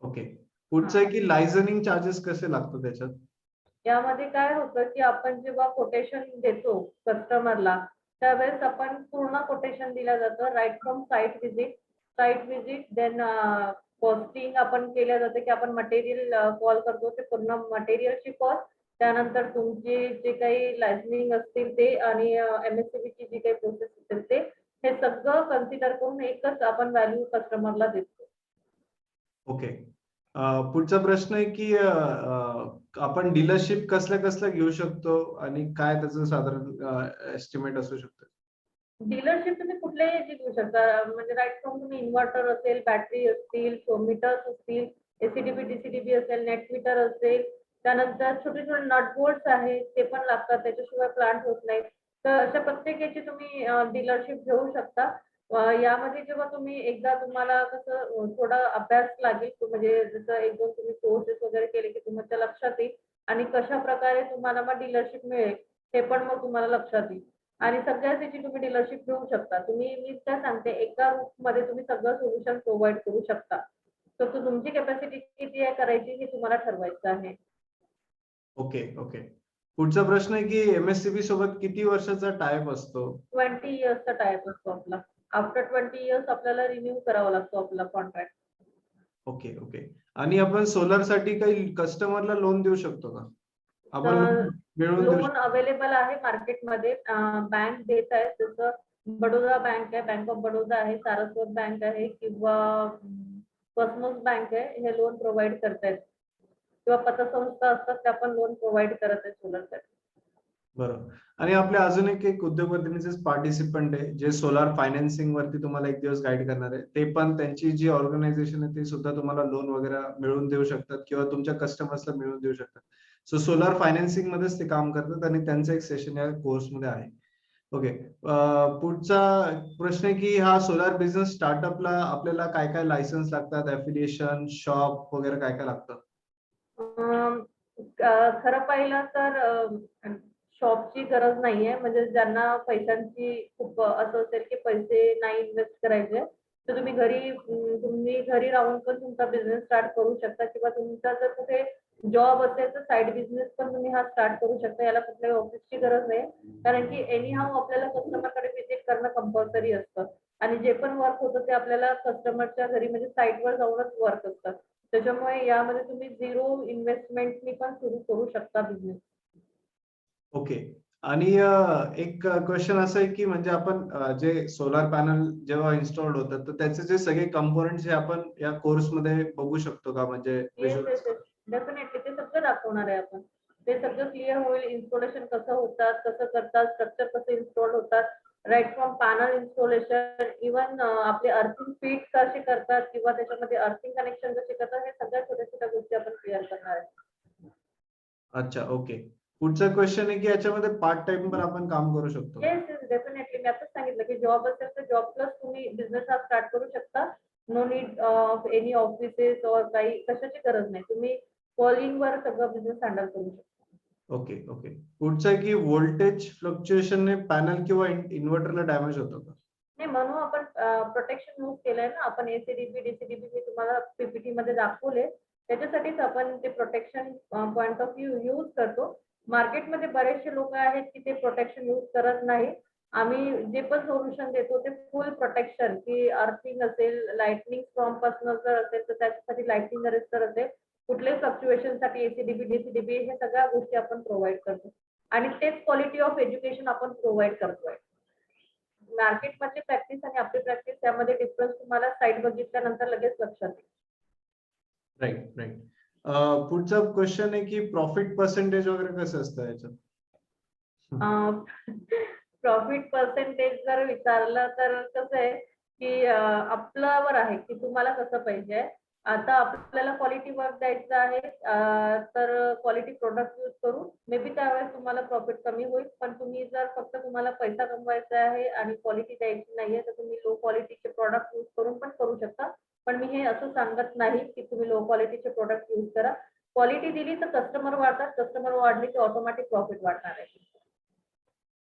ओके. पुढचं आहे की लायझनिंग चार्जेस कसे लागतात त्याच्यात? यामध्ये काय होतं की आपण जेव्हा कोटेशन देतो कस्टमरला त्यावेळेस आपण पूर्ण कोटेशन दिलं जातं. Right from site visit then costing आपण केल्या जाते की आपण मटेरियल कॉल करतो ते पूर्ण मटेरियलची कॉस्ट, त्यानंतर तुमचे जे काही लायसनिंग असतील ते आणि MSCB ची जी काही प्रोसेस असेल ते हे सगळं कन्सिडर करून एकच आपण व्हॅल्यू कस्टमरला देतो. ओके. पुढचा प्रश्न आहे की आपण डीलरशिप कसल्या घेऊ शकतो आणि काय त्याचं साधारण एस्टिमेट असू शकतं? डीलरशिप तुम्ही कुठल्याही याची घेऊ शकता. म्हणजे राईट फ्रॉम तुम्ही इन्व्हर्टर असेल, बॅटरी असतील, मीटर्स असतील, एसीडीबी डीसीडीबी असेल, नेट मीटर असेल, त्यानंतर छोटे छोटे नट बोल्ट्स आहेत ते पण लागतात, त्याच्याशिवाय प्लांट होत नाही. तर अशा प्रत्येक याची तुम्ही डीलरशिप घेऊ शकता. यामध्ये जेव्हा तुम्ही एकदा तुम्हाला कसं थोडा अभ्यास लागेल म्हणजे जसं एक दोन तुम्ही कोर्सेस वगैरे केले की तुमच्या लक्षात येईल आणि कशा प्रकारे तुम्हाला मग डीलरशिप मिळेल हे पण मग तुम्हाला लक्षात येईल. आणि सगळ्याच याची तुम्ही डीलरशिप घेऊ शकता. मी काय सांगते एका मध्ये तुम्ही सगळं सोल्युशन प्रोव्हाइड करू शकता. तर तुमची कॅपॅसिटी किती आहे करायची हे तुम्हाला ठरवायचं आहे. ओके. ओके. पुढचा प्रश्न आहे की MSCB सोबत किती वर्षाचा टाइप असतो? 20 इयर्सचा टाइप असतो आपला. आफ्टर 20 इयर्स आपल्याला रिन्यू करावा लागतो आपला कॉन्ट्रॅक्ट. ओके. ओके. आणि आपण सोलर साठी काही कस्टमरला लोन देऊ शकतो का? आपण मिळवून देऊ लोन अवेलेबल आहे मार्केटमध्ये. बँक देत आहेत जसं बडोदा बँक आहे, बँक ऑफ बडोदा आहे, सारस्वत बँक आहे किंवा कॉस्मोस बँक आहे. हे लोन प्रोव्हाइड करतायत किंवा पतसंस्था असतात त्या पण लोन प्रोव्हाइड करत आहेत सोलरसाठी. बरोबर. आणि आपल्या अजून एक उद्योगपतींचे पार्टिसिपंट आहे जे सोलार फायनान्सिंग वरती तुम्हाला एक दिवस गाईड करणार आहे. ते पण त्यांची जी ऑर्गनायझेशन आहे ते सुद्धा तुम्हाला लोन वगैरे मिळवून देऊ शकतात किंवा तुमच्या कस्टमर्सला मिळवून देऊ शकतात. सो सोलार फायनान्सिंग मध्येच ते काम करतात आणि त्यांचं एक सेशन या कोर्स मध्ये आहे. ओके. पुढचा प्रश्न आहे की हा सोलार बिझनेस स्टार्टअपला आपल्याला काय काय लायसन्स लागतात, एफिलिएशन, शॉप वगैरे काय काय लागतं? खरं पाहिलं तर शॉपची गरज नाहीये. म्हणजे ज्यांना पैशांची खूप असं असेल की पैसे नाही इन्व्हेस्ट करायचे तर तुम्ही घरी राहून पण तुमचा बिझनेस स्टार्ट करू शकता किंवा तुमचा जर कुठे जॉब असेल तर साईड बिझनेस पण तुम्ही हा स्टार्ट करू शकता. याला कुठल्याही ऑफिसची गरज नाही कारण की एनी हाऊ आपल्याला कस्टमरकडे व्हिजिट करणं कंपल्सरी असतं. आणि जे पण वर्क होतं ते आपल्याला कस्टमरच्या घरी म्हणजे साईटवर जाऊनच वर्क असतं. त्याच्यामुळे यामध्ये तुम्ही 0 इन्व्हेस्टमेंटनी पण सुरू करू शकता बिझनेस. ओके. आणि एक क्वेश्चन असं आहे की म्हणजे आपण जे सोलार पॅनल जेव्हा इन्स्टॉल होतात तर त्याचे जे सगळे कंपोनेंट्स हे आपण या कोर्स मध्ये बघू शकतो का म्हणजे yes visualize yes yes definitely ते सगळं दाखवणार आहे आपण. ते सगळं क्लिअर होईल. इन्स्टॉलेशन कसं होतात, कसं करतात, स्ट्रक्चर कसं इन्स्टॉल होतात, right from panel installation, even आपले अर्थिंग फिट कसे करतात किंवा त्याच्यामध्ये अर्थिंग कनेक्शन कसे करतात, हे सगळ्या छोट्या छोट्या गोष्टी आपण क्लिअर करणार आहे. अच्छा, ओके. पुढचा क्वेश्चन आहे की याच्यामध्ये पार्ट टाइम पण आपण काम करू शकतो का? येस येस डेफिनेटली मी आताच सांगितलं की जॉब असेल तर जॉब प्लस तुम्ही बिझनेस हा स्टार्ट करू शकता. No need of any offices और काही कशाची गरज नाही. तुम्ही कॉलिंग वर सगळं बिझनेस हँडल करू शकता. Okay, okay. पुढचं आहे की व्होल्टेज फ्लक्च्युएशनने पॅनल किंवा इन्व्हर्टरला डॅमेज होतो का? नाही म्हणून आपण प्रोटेक्शन यूज केलंय ना आपण. एसीडीबी डीसीडीबी मी तुम्हाला पीपीटी मध्ये दाखवले. त्याच्यासाठीच आपण ते protection point of view use करतो. मार्केटमध्ये बरेचसे लोक आहेत की ते प्रोटेक्शन यूज करत नाही. आम्ही जे पण सोल्युशन देतो ते फुल प्रोटेक्शन की अर्थिंग असेल, लाइटनिंग स्टॉर्म पासून जर असेल तर त्याच्यासाठी लाइटनिंग अरेस्टर असेल, कुठल्याही फ्लक्च्युएशन साठी एसीडीबी डीसीडीबी हे सगळ्या गोष्टी आपण प्रोव्हाइड करतो. आणि तेच क्वालिटी ऑफ एज्युकेशन आपण प्रोव्हाइड करतोय. मार्केटमधली प्रॅक्टिस आणि आपली प्रॅक्टिस त्यामध्ये डिफरन्स तुम्हाला साईट बघितल्यानंतर लगेच लक्षात येईल. Right, right. पुढचा क्वेश्चन आहे की प्रॉफिट पर्सेंटेज वगैरे कसं असतं याच्यात? प्रॉफिट पर्सेंटेज जर विचारलं तर कसं आहे की आपल्यावर आहे की तुम्हाला कसं पाहिजे. आता आपल्याला क्वालिटी वर्क द्यायचं आहे तर क्वालिटी प्रोडक्ट यूज करू. मे बी त्यावेळेस तुम्हाला प्रॉफिट कमी होईल. पण तुम्ही जर फक्त तुम्हाला पैसा कमवायचा आहे आणि क्वालिटी द्यायची नाहीये तर तुम्ही लो क्वालिटीचे प्रॉडक्ट यूज करून पण करू शकता. पण मी हे असं सांगत नाही की तुम्ही लो क्वालिटीचे प्रोडक्ट यूज करा. क्वालिटी दिली तर कस्टमर वाढतात. कस्टमर वाढले की ऑटोमॅटिक प्रॉफिट वाढणार आहे.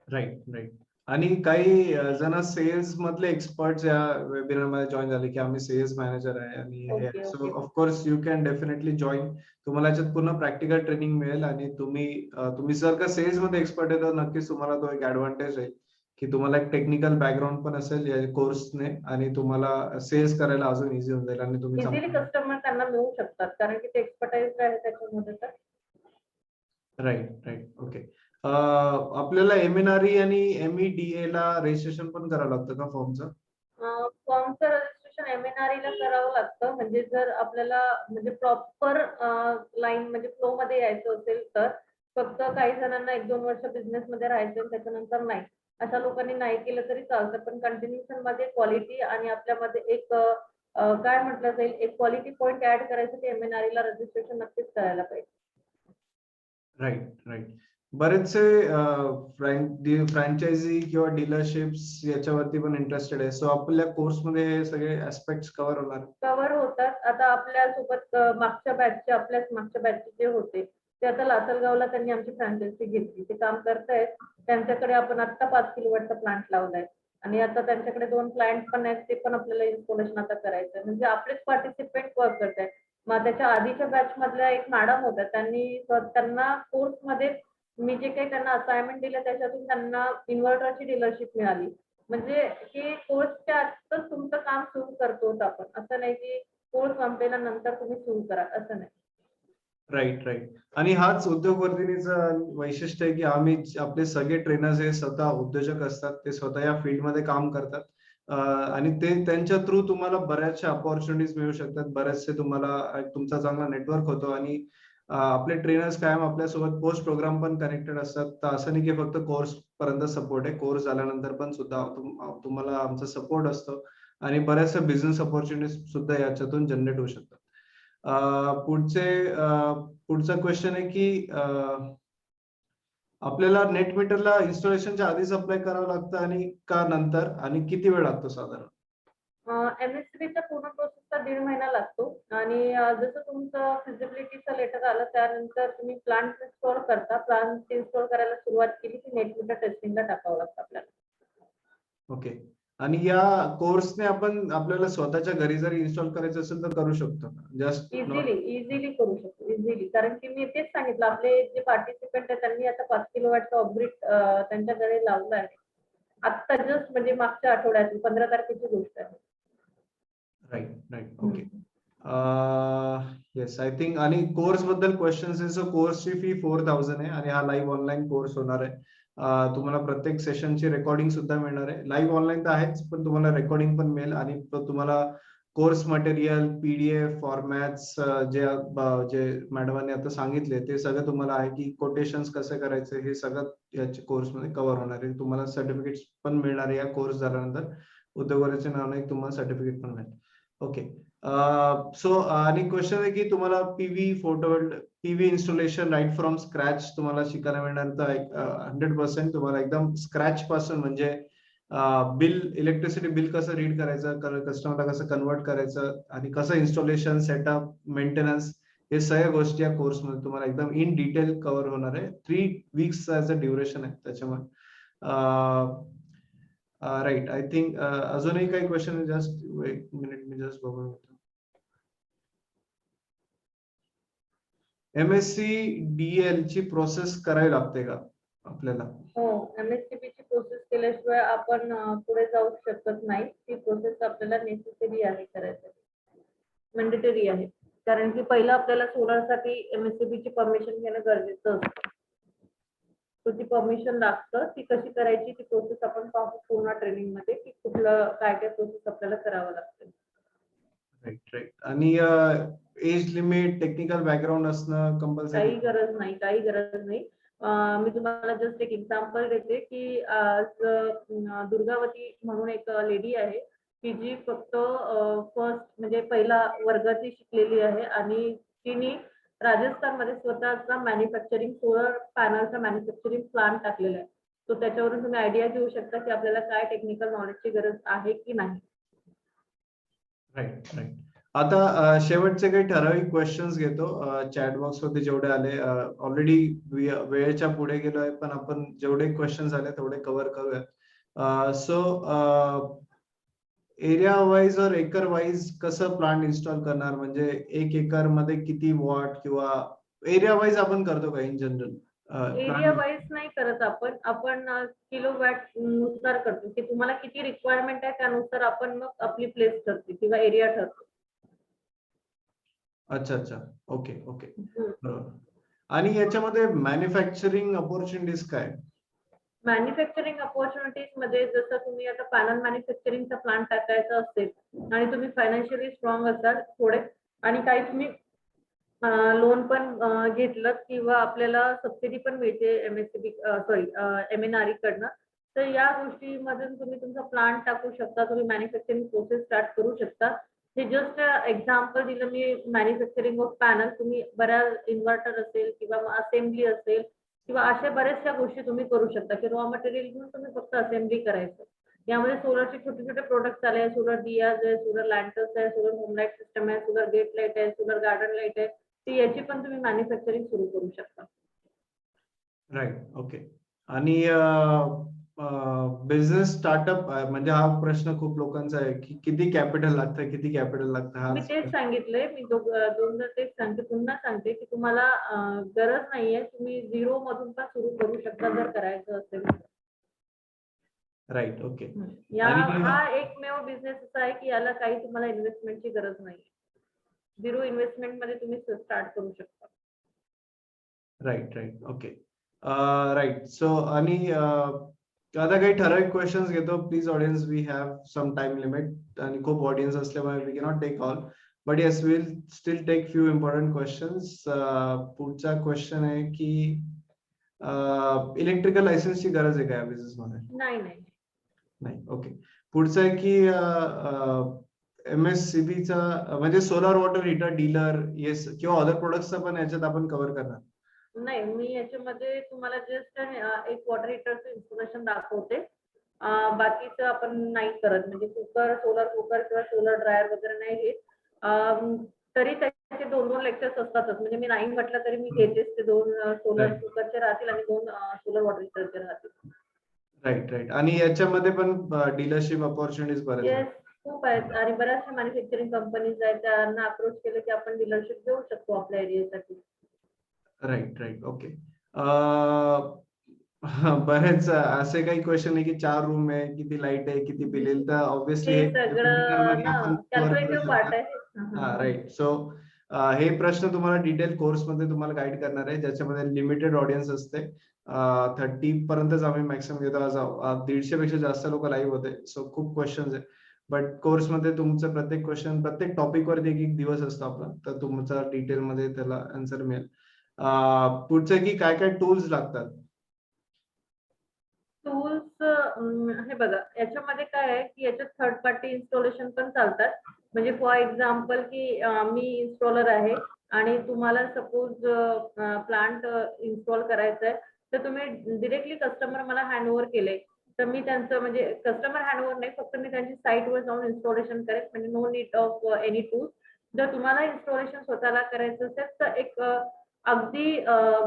Right, right. आणि काही जण सेल्स मधले एक्सपर्ट्स या वेबिनार मध्ये जॉईन झाले की आम्ही सेल्स मॅनेजर आहे आणि हे okay so okay. Of course you can definitely join. तुम्हाला याच्यात पूर्ण प्रॅक्टिकल ट्रेनिंग मिळेल आणि तुम्ही जर का सेल्स मध्ये एक्सपर्ट आहे तर नक्कीच तुम्हाला तो एक ऍडव्हान्टेज आहे की तुम्हाला एक टेक्निकल बॅकग्राऊंड पण असेल या कोर्सने आणि तुम्हाला सेल्स करायला अजून इझी होऊन जाईल आणि तुम्ही इझिली कस्टमर त्यांना मिळू शकतात कारण की ते एक्सपर्टाइज आहे त्याच्यामध्ये तर. Right, right. ओके. आपल्याला एमएनआरई आणि एमईडीए ला रजिस्ट्रेशन पण करावं लागतं का फॉर्मचं? फॉर्मचं रजिस्ट्रेशन एमएनआरई ला करावं लागतं. म्हणजे जर आपल्याला म्हणजे प्रॉपर लाईन म्हणजे फ्लो मध्ये यायचं असेल तर. फक्त काही जणांना 1-2 वर्ष बिझनेस मध्ये राहायचं आणि त्याच्यानंतर नाही. अशा लोकांनी नाही केलं तरी चालतं. पण कंटिन्युएशन मध्ये क्वालिटी आणि आपल्यामध्ये एक काय म्हटलं जाईल एक क्वालिटी पॉईंट ऍड करायसाठी एमएनआरई ला रजिस्ट्रेशन नक्कीच करायला पाहिजे. Right, right. बरेचसे फ्रँचायझी किंवा डीलरशिप्स याच्यावरती पण इंटरेस्टेड आहे. सो आपल्या कोर्समध्ये हे सगळे ऍस्पेक्ट्स कव्हर होणार. कव्हर होतात. आता आपल्यासोबत आपल्याच मागच्या बॅचचे जे होते ते आता लासलगावला त्यांनी आमची फ्रँचायझी घेतली. ते काम करतायत. त्यांच्याकडे आपण आता 5 किलोवॅटचा प्लांट लावलाय आणि आता त्यांच्याकडे 2 क्लायंट पण आहेत. ते पण आपल्याला इन्स्टॉलेशन आता करायचं. म्हणजे आपलेच पार्टिसिपेंट वर्क करतायत. मग त्याच्या आधीच्या बॅच मधल्या एक मॅडम होत्या. त्यांना कोर्समध्ये मी जे काही त्यांना असाइनमेंट दिलं त्याच्यातून त्यांना इन्व्हर्टरची डीलरशिप मिळाली. म्हणजे की कोर्सच्या आतच तुमचं काम सुरू करतो आपण. असं नाही की कोर्स संपल्यानंतर तुम्ही सुरू करा असं नाही. Right, right. आणि हाच उद्योगवर्धिनीचं वैशिष्ट्य आहे की आम्ही आपले सगळे ट्रेनर्स हे स्वतः उद्योजक असतात. ते स्वतः या फील्डमध्ये काम करतात. आणि ते त्यांच्या थ्रू तुम्हाला बऱ्याचशा अपॉर्च्युनिटीज मिळू शकतात. बरेचसे तुम्हाला तुमचा चांगला नेटवर्क होतो आणि आपले ट्रेनर्स कायम आपल्यासोबत पोस्ट प्रोग्राम पण कनेक्टेड असतात. तर असं नाही की फक्त कोर्स पर्यंत सपोर्ट आहे. कोर्स झाल्यानंतर पण सुद्धा तुम्हाला आमचा सपोर्ट असतो आणि बऱ्याचशा बिझनेस अपॉर्च्युनिटीज सुद्धा याच्यातून जनरेट होऊ शकतात. पुढचा क्वेश्चन आहे की आपल्याला नेट मीटरला इन्स्टॉलेशनच्या आधीच अप्लाय करावं लागतं आणि का नंतर आणि किती वेळ लागतो साधारण? एमएससीबीच्या पूर्ण प्रोसेसचा 1.5 महिना लागतो आणि जसं तुमचं फिजिबिलिटीचं लेटर आलं त्यानंतर तुम्ही प्लांट इन्स्टॉल करता. प्लांट इन्स्टॉल करायला सुरुवात केली की नेट मीटर टेस्टिंगला टाकावं लागतं आपल्याला. ओके. आणि या कोर्सने आपण आपल्याला स्वतःच्या घरी जर इन्स्टॉल करायचं असेल तर करू शकतो जस्ट इझिली करू शकतो. इझिली कारण की मी तेच सांगितलं आपले जे पार्टिसिपेंट आहेत त्यांनी आता 5 किलोवॅटचा ऑफग्रिड त्यांच्याकडे लावला आहे. आता जस्ट म्हणजे मागच्या आठवड्यात 15 तारखेची गोष्ट आहे. Right okay. Yes I think. आणि कोर्स बद्दल क्वेश्चन्स आहे. सो कोर्सची फी 4000 आहे आणि हा लाईव्ह ऑनलाईन कोर्स होणार आहे. तुम्हाला प्रत्येक सेशनची रेकॉर्डिंग सुद्धा मिळणार आहे. लाईव्ह ऑनलाईन तर आहेच, पण तुम्हाला रेकॉर्डिंग पण मिळेल आणि तुम्हाला कोर्स मटेरियल, पीडीएफ, फॉर्मॅट्स जे मॅडमांनी आता सांगितले ते सगळं तुम्हाला आहे की कोटेशन्स कसे करायचे हे सगळं याच्या कोर्समध्ये कव्हर होणार आहे. तुम्हाला सर्टिफिकेट्स पण मिळणार आहे या कोर्स झाल्यानंतर. उद्योगाचे नावाने तुम्हाला सर्टिफिकेट पण मिळेल. ओके. सो आणि क्वेश्चन आहे की तुम्हाला PV installation right from scratch तुम्हाला शिकायला मिळणार. तर 100% तुम्हाला एकदम स्क्रॅच पासून म्हणजे इलेक्ट्रिसिटी बिल कसं रीड करायचं, कस्टमरला कसं कन्वर्ट करायचं आणि कसं इन्स्टॉलेशन, सेटअप, मेंटेनन्स हे सगळ्या गोष्टी या कोर्समध्ये तुम्हाला एकदम इन डिटेल कव्हर होणार आहे. 3 weeks ड्युरेशन आहे त्याच्यामुळे. राईट आय थिंक अजूनही काही क्वेश्चन. जस्ट एक मिनिट मी जस्ट बघून घेतो. MSc DL ची प्रोसेस करावी लागते का आपल्याला? हो, MSCB ची प्रोसेस केल्याशिवाय आपण पुढे जाऊ शकत नाही. ती प्रोसेस आपल्याला नेसेसरी आहे करायसाठी, मॅन्डेटरी आहे. कारण की पहिलं आपल्याला सोलारसाठी MSCB ची परमिशन घेणं गरजेचं असतं. तो ती परमिशन लागतं. ती कशी करायची ती प्रोसेस आपण पाहू पूर्ण ट्रेनिंग मध्ये की कुठलं काय काय प्रोसेस आपल्याला करावं लागतं. राईट. आणि एज लिमिट, टेक्निकल बॅकग्राऊंड असणं कंपल्सरी? काही गरज नाही. मी तुम्हाला जस्ट एक एक्झाम्पल देते की आज दुर्गावती म्हणून एक लेडी आहे की जी फक्त फर्स्ट म्हणजे पहिला वर्गाची शिकलेली आहे आणि तिने राजस्थानमध्ये स्वतःचा मॅन्युफॅक्चरिंग सोलर पॅनलचा मॅन्युफॅक्चरिंग प्लांट टाकलेला आहे. तो त्याच्यावरून तुम्ही आयडिया घेऊ शकता की आपल्याला काय टेक्निकल नॉलेजची गरज आहे की नाही. राईट. आता शेवटचे काही ठराविक क्वेश्चन्स घेतो चॅट बॉक्स मध्ये जेवढे आले. ऑलरेडी वेळेच्या पुढे गेलो आहे, पण आपण जेवढे क्वेश्चन्स आले तेवढे कव्हर करूयात. सो एरिया वाईज और एकर वाईज कसं प्लांट इन्स्टॉल करणार, म्हणजे 1 एकर मध्ये किती वॉट किंवा एरिया वाईज आपण करतो का इन जनरल? एरिया वाईज नाही करत आपण किलोवॅट नुसार करतो की तुम्हाला किती रिक्वायरमेंट आहे त्यानुसार आपण मग आपली प्लेस ठरते किंवा एरिया ठरतो. अच्छा. ओके. बरोबर. आणि याच्यामध्ये मॅन्युफॅक्चरिंग अपॉर्च्युनिटीज काय? मॅन्युफॅक्चरिंग अपॉर्च्युनिटीज मध्ये जसं तुम्ही आता पॅनल मॅन्युफॅक्चरिंगचा प्लांट टाकायचा असेल आणि तुम्ही फायनान्शियली स्ट्रॉंग असाल थोडे आणि काही तुम्ही लोन पण घेतलं किंवा आपल्याला सबसिडी पण मिळते MNRE कडनं, तर या गोष्टीमधून तुम्ही तुमचा प्लांट टाकू शकता. तुम्ही मॅन्युफॅक्चरिंग प्रोसेस स्टार्ट करू शकता. हे जस्ट एक्झाम्पल दिलं मी मॅन्युफॅक्चरिंग ऑफ पॅनल. तुम्ही बऱ्याच इन्व्हर्टर असेल किंवा असेंब्ली असेल किंवा अशा बऱ्याचशा गोष्टी तुम्ही करू शकता की रॉ मटेरियल घेऊन तुम्ही फक्त असेंब्ली करायचं. यामध्ये सोलरचे छोटे छोटे प्रोडक्ट्स आले आहे. सोलर दियाज आहे, सोलर लँटर्स आहे, सोलर होमलाईट सिस्टम आहे, सोलर गेट लाईट आहे, सोलर गार्डन लाईट आहे. तर याची पण तुम्ही मॅन्युफॅक्चरिंग सुरू करू शकता. राईट. ओके. आणि बिझनेस स्टार्टअप म्हणजे हा प्रश्न खूप लोकांचा आहे की किती कॅपिटल लागतं हा मी तेच सांगितलंय. मी दोनदा तेच सांगते, पुन्हा सांगते की तुम्हाला गरज नाहीये. तुम्ही 0 मधून पण सुरू करू शकता जर करायचं असेल. राईट. ओके. हा एकमेव बिझनेस असा आहे की याला काही तुम्हाला इन्व्हेस्टमेंटची गरज नाही. 0 इन्व्हेस्टमेंट मध्ये तुम्ही स्टार्ट करू शकता. राईट. ओके. राईट. सो आणि आता काही ठराविक क्वेश्चन्स घेतो. Please audience, we have some time limit आणि खूप ऑडियन्स असल्यामुळे we cannot take all, but yes will still take few important questions. पुढचा क्वेश्चन आहे की इलेक्ट्रिकल लायसन्सची गरज आहे का या बिझनेस मध्ये? नाही. ओके. पुढचं आहे की MSCB चा म्हणजे solar water heater dealer yes किंवा अदर प्रोडक्ट्स पण याच्यात आपण कव्हर करणार? नाही, मी याच्यामध्ये तुम्हाला जस्ट एक वॉटर हीटरचं इन्स्टॉलेशन दाखवते. बाकीचं आपण नाही करत. म्हणजे सोलर कुकर किंवा सोलर ड्रायर वगैरे नाही घेत. तरी त्याचे 2-2 लेक्चर्स असतातच. म्हणजे मी नाही म्हटलं तरी मी घेतेच. ते 2 सोलर कुकरचे राहतील आणि 2 सोलर वॉटर हीटरचे राहतील. राईट. आणि याच्यामध्ये पण डीलरशिप अपॉर्च्युनिटीज बऱ्याच आहेत. खूप आहेत आणि बऱ्याचशा मॅन्युफॅक्चरिंग कंपनीज आहेत. त्यांना अप्रोच केलं की आपण डीलरशिप देऊ शकतो आपल्या एरियासाठी. राईट. ओके. बरेच असे काही क्वेश्चन आहे की 4 रूम आहे, किती लाईट आहे, किती बिल येईल, तर ऑब्व्हियसली ते हे वेबिनार सगळं मध्ये ना आपण कव्हर करू कॅल्क्युलेटिव्ह पार्ट शकतो. आहे. हा, हा, हा हा. राईट. सो हे प्रश्न तुम्हाला डिटेल कोर्स मध्ये तुम्हाला गाईड करणार आहे, ज्याच्यामध्ये लिमिटेड ऑडियन्स असते. 30 पर्यंतच आम्ही मॅक्सिमम घेतो. आज 150 पेक्षा जास्त लोक लाईव्ह होते. सो खूप क्वेश्चन्स आहे. बट कोर्स मध्ये तुमचं प्रत्येक क्वेश्चन प्रत्येक टॉपिक वरती एक दिवस असतो आपला, तर तुमचा डिटेल मध्ये त्याला आन्सर मिळेल. पुढचं की काय काय टूल्स लागतात. टूल्स हे बघा, याच्यामध्ये काय आहे की याच्यात थर्ड पार्टी इन्स्टॉलेशन पण चालतात. म्हणजे फॉर एक्झाम्पल की मी इन्स्टॉलर आहे आणि तुम्हाला सपोज प्लांट इन्स्टॉल करायचं आहे, तर तुम्ही डिरेक्टली कस्टमर मला हँडओव्हर केले, तर मी त्यांचं म्हणजे कस्टमर हँडओव्हर नाही, फक्त मी त्यांची साईटवर जाऊन इन्स्टॉलेशन करेन. म्हणजे no need of any tool. जर तुम्हाला इन्स्टॉलेशन स्वतःला करायचं असेल तर एक अगदी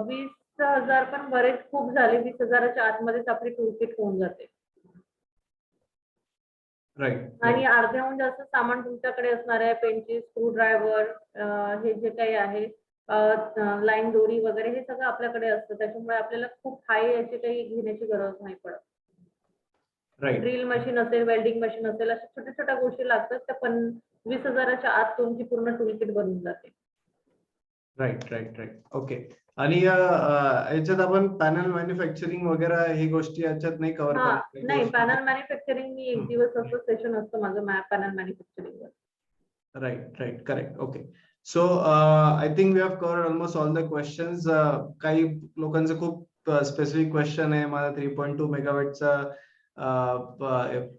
20,000 पण बरेच खूप झाले. 20,000च्या आतमध्येच आपली टूल किट होऊन जाते. राईट. आणि अर्ध्याहून जास्त सामान तुमच्याकडे असणार आहे. पेंचेस, स्क्रू ड्रायव्हर, हे जे काही आहे, लाईन दोरी वगैरे, हे सगळं आपल्याकडे असतं. त्याच्यामुळे आपल्याला खूप हाय याची काही घेण्याची गरज नाही पडत. राईट. ड्रिल मशीन असेल, वेल्डिंग मशीन असेल, अशा छोट्या छोट्या गोष्टी लागतात. त्या पण 20,000च्या आत तुमची पूर्ण टूल किट बनून जाते. राईट. ओके. आणि याच्यात आपण पॅनल मॅन्युफॅक्चरिंग वगैरे हे गोष्टी याच्यात नाही कव्हर हा, करत. नाही, पॅनल मॅन्युफॅक्चरिंग मी एक दिवस असं सेशन असतं माझं पॅनल मॅन्युफॅक्चरिंग वर. Right. Correct. Okay. So I think we have covered almost all the questions. काही लोकांचं खूप स्पेसिफिक क्वेश्चन आहे. माझा 3.2 मेगावॅटचा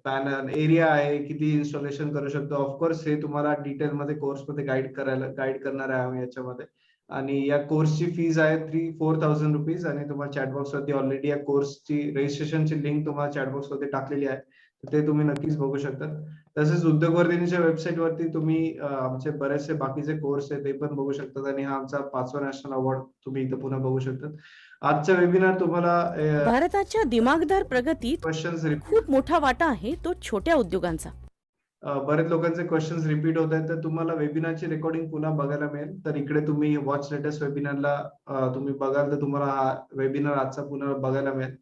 पॅनल एरिया आहे, किती इन्स्टॉलेशन करू शकतो. ऑफकोर्स हे तुम्हाला डिटेल मध्ये कोर्स मध्ये गाईड करणार आहे आम्ही याच्यामध्ये. आणि या कोर्सची फीज आहे 4,000 रुपीज. आणि तुम्हाला चॅटबॉक्स वरती ऑलरेडी या कोर्सची रजिस्ट्रेशनची लिंक तुम्हाला चॅटबॉक्स वरती टाकलेली आहे, ते तुम्ही नक्कीच बघू शकता. तसेच उद्योगवर्धिनीच्या वेबसाईट वरती तुम्ही आमचे बरेचसे बाकीचे कोर्स आहे ते पण बघू शकतात. आणि हा आमचा 5वा नॅशनल अवॉर्ड तुम्ही इथं पुन्हा बघू शकता. आजचा वेबिनार तुम्हाला भारताच्या दिमागदार प्रगतीत क्वेश्चन्स खूप मोठा वाटा आहे तो छोट्या उद्योगांचा. बरेच लोकांचे क्वेश्चन्स रिपीट होत आहेत, तर तुम्हाला वेबिनारची रेकॉर्डिंग पुन्हा बघायला मिळेल. तर इकडे तुम्ही वॉच लेटेस्ट वेबिनारला तुम्ही बघाल तर तुम्हाला हा वेबिनार आजचा पुन्हा बघायला मिळेल,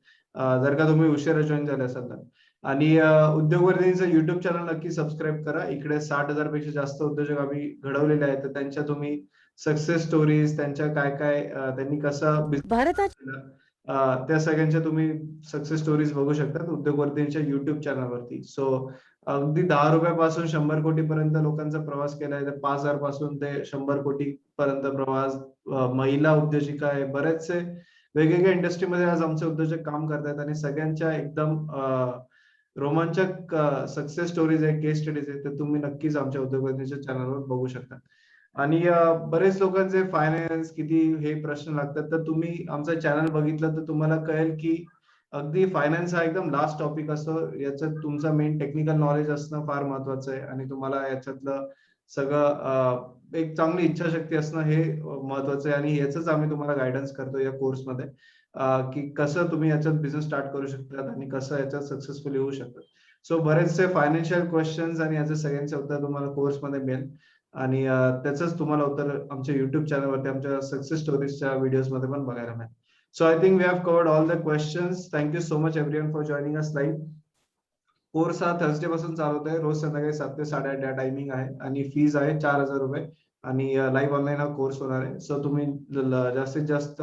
जर का तुम्ही उशिरा जॉईन झाले असाल तर. आणि उद्योगवर्धिनीचं युट्यूब चॅनल नक्की सबस्क्राईब करा. इकडे 60,000 पेक्षा जास्त उद्योजक आम्ही घडवलेले आहेत, तर त्यांच्या तुम्ही सक्सेस स्टोरीज, त्यांच्या काय काय त्यांनी कसं भारतात त्या सगळ्यांच्या तुम्ही सक्सेस स्टोरीज बघू शकता उद्योगवर्धिनीच्या युट्यूब चॅनलवरती. सो अगदी 10 रुपयापासून 100 कोटी पर्यंत लोकांचा प्रवास केलाय. तर 5,000 पासून ते 100 कोटी पर्यंत प्रवास. महिला उद्योजिका आहे, बरेचसे वेगवेगळ्या इंडस्ट्रीमध्ये आज आमचे उद्योजक काम करतात. आणि सगळ्यांच्या एकदम रोमांचक सक्सेस स्टोरीज आहे, केस स्टडीज आहे, तर तुम्ही नक्कीच आमच्या उद्योगवर्धिनीच्या चॅनलवर बघू शकता. आणि बरेच लोकांचे फायनान्स किती हे प्रश्न लागतात, तर तुम्ही आमचा चॅनल बघितलं तर तुम्हाला कळेल की अगदी फायनान्स हा एकदम लास्ट टॉपिक असतो. याच्यात तुमचं मेन टेक्निकल नॉलेज असणं फार महत्वाचं आहे. आणि तुम्हाला याच्यातलं सगळं एक चांगली इच्छाशक्ती असणं हे महत्वाचं आहे. आणि याच आम्ही तुम्हाला गायडन्स करतो या कोर्समध्ये, की कसं तुम्ही याच्यात बिझनेस स्टार्ट करू शकतात आणि कसं याच्यात सक्सेसफुल होऊ शकतात. सो बरेचसे फायनान्शियल क्वेश्चन्स आणि याचे सगळ्यांचे उत्तर तुम्हाला कोर्समध्ये मिळेल. आणि त्याचंच तुम्हाला उत्तर आमच्या युट्यूब चॅनलवरती आमच्या सक्सेस स्टोरीजच्या व्हिडिओजमध्ये पण बघायला मिळेल. So I think we have covered all the questions. Thank you so much everyone for joining us live. Course हा थर्सडे पासून चालू होत आहे. रोज संध्याकाळी 7 ते 8:30 या टायमिंग आहे. आणि फीज आहे 4,000 रुपये. आणि लाईव्ह ऑनलाईन हा कोर्स होणार आहे. सो तुम्ही जास्तीत जास्त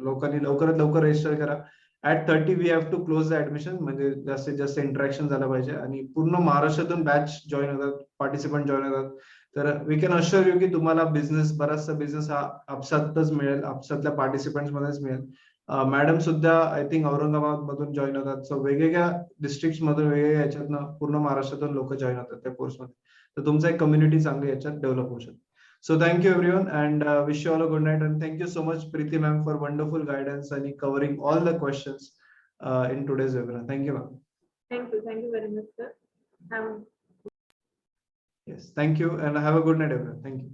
लोकांनी लवकरात लवकर रजिस्टर करा. At 30 we have to close the admission, म्हणजे जास्तीत जास्त इंटरॅक्शन झालं पाहिजे. आणि पूर्ण महाराष्ट्रातून बॅच जॉईन होतात, पार्टिसिपंट जॉईन होतात. तर वी कॅन अश्युअर यू की तुम्हाला बराचसा बिझनेस हा आपसातच मिळेल, आपसातल्या पार्टिसिपंट्स मध्येच मिळेल. मॅडम सुद्धा आय थिंक औरंगाबाद मधून जॉईन होतात. सो वेगवेगळ्या डिस्ट्रिक्ट मधून वेगवेगळ्या याच्यातनं पूर्ण महाराष्ट्रातून लोक जॉईन होतात त्या कोर्समध्ये. तर तुमचा एक कम्युनिटी चांगली याच्यात डेव्हलप होऊ शकते. So thank you everyone and wish you all a good night. And thank you so much Preeti ma'am for wonderful guidance आणि covering all the questions in today's webinar. Thank you ma'am. Thank you very much sir. Yes, thank you and have a good night everyone. Thank you.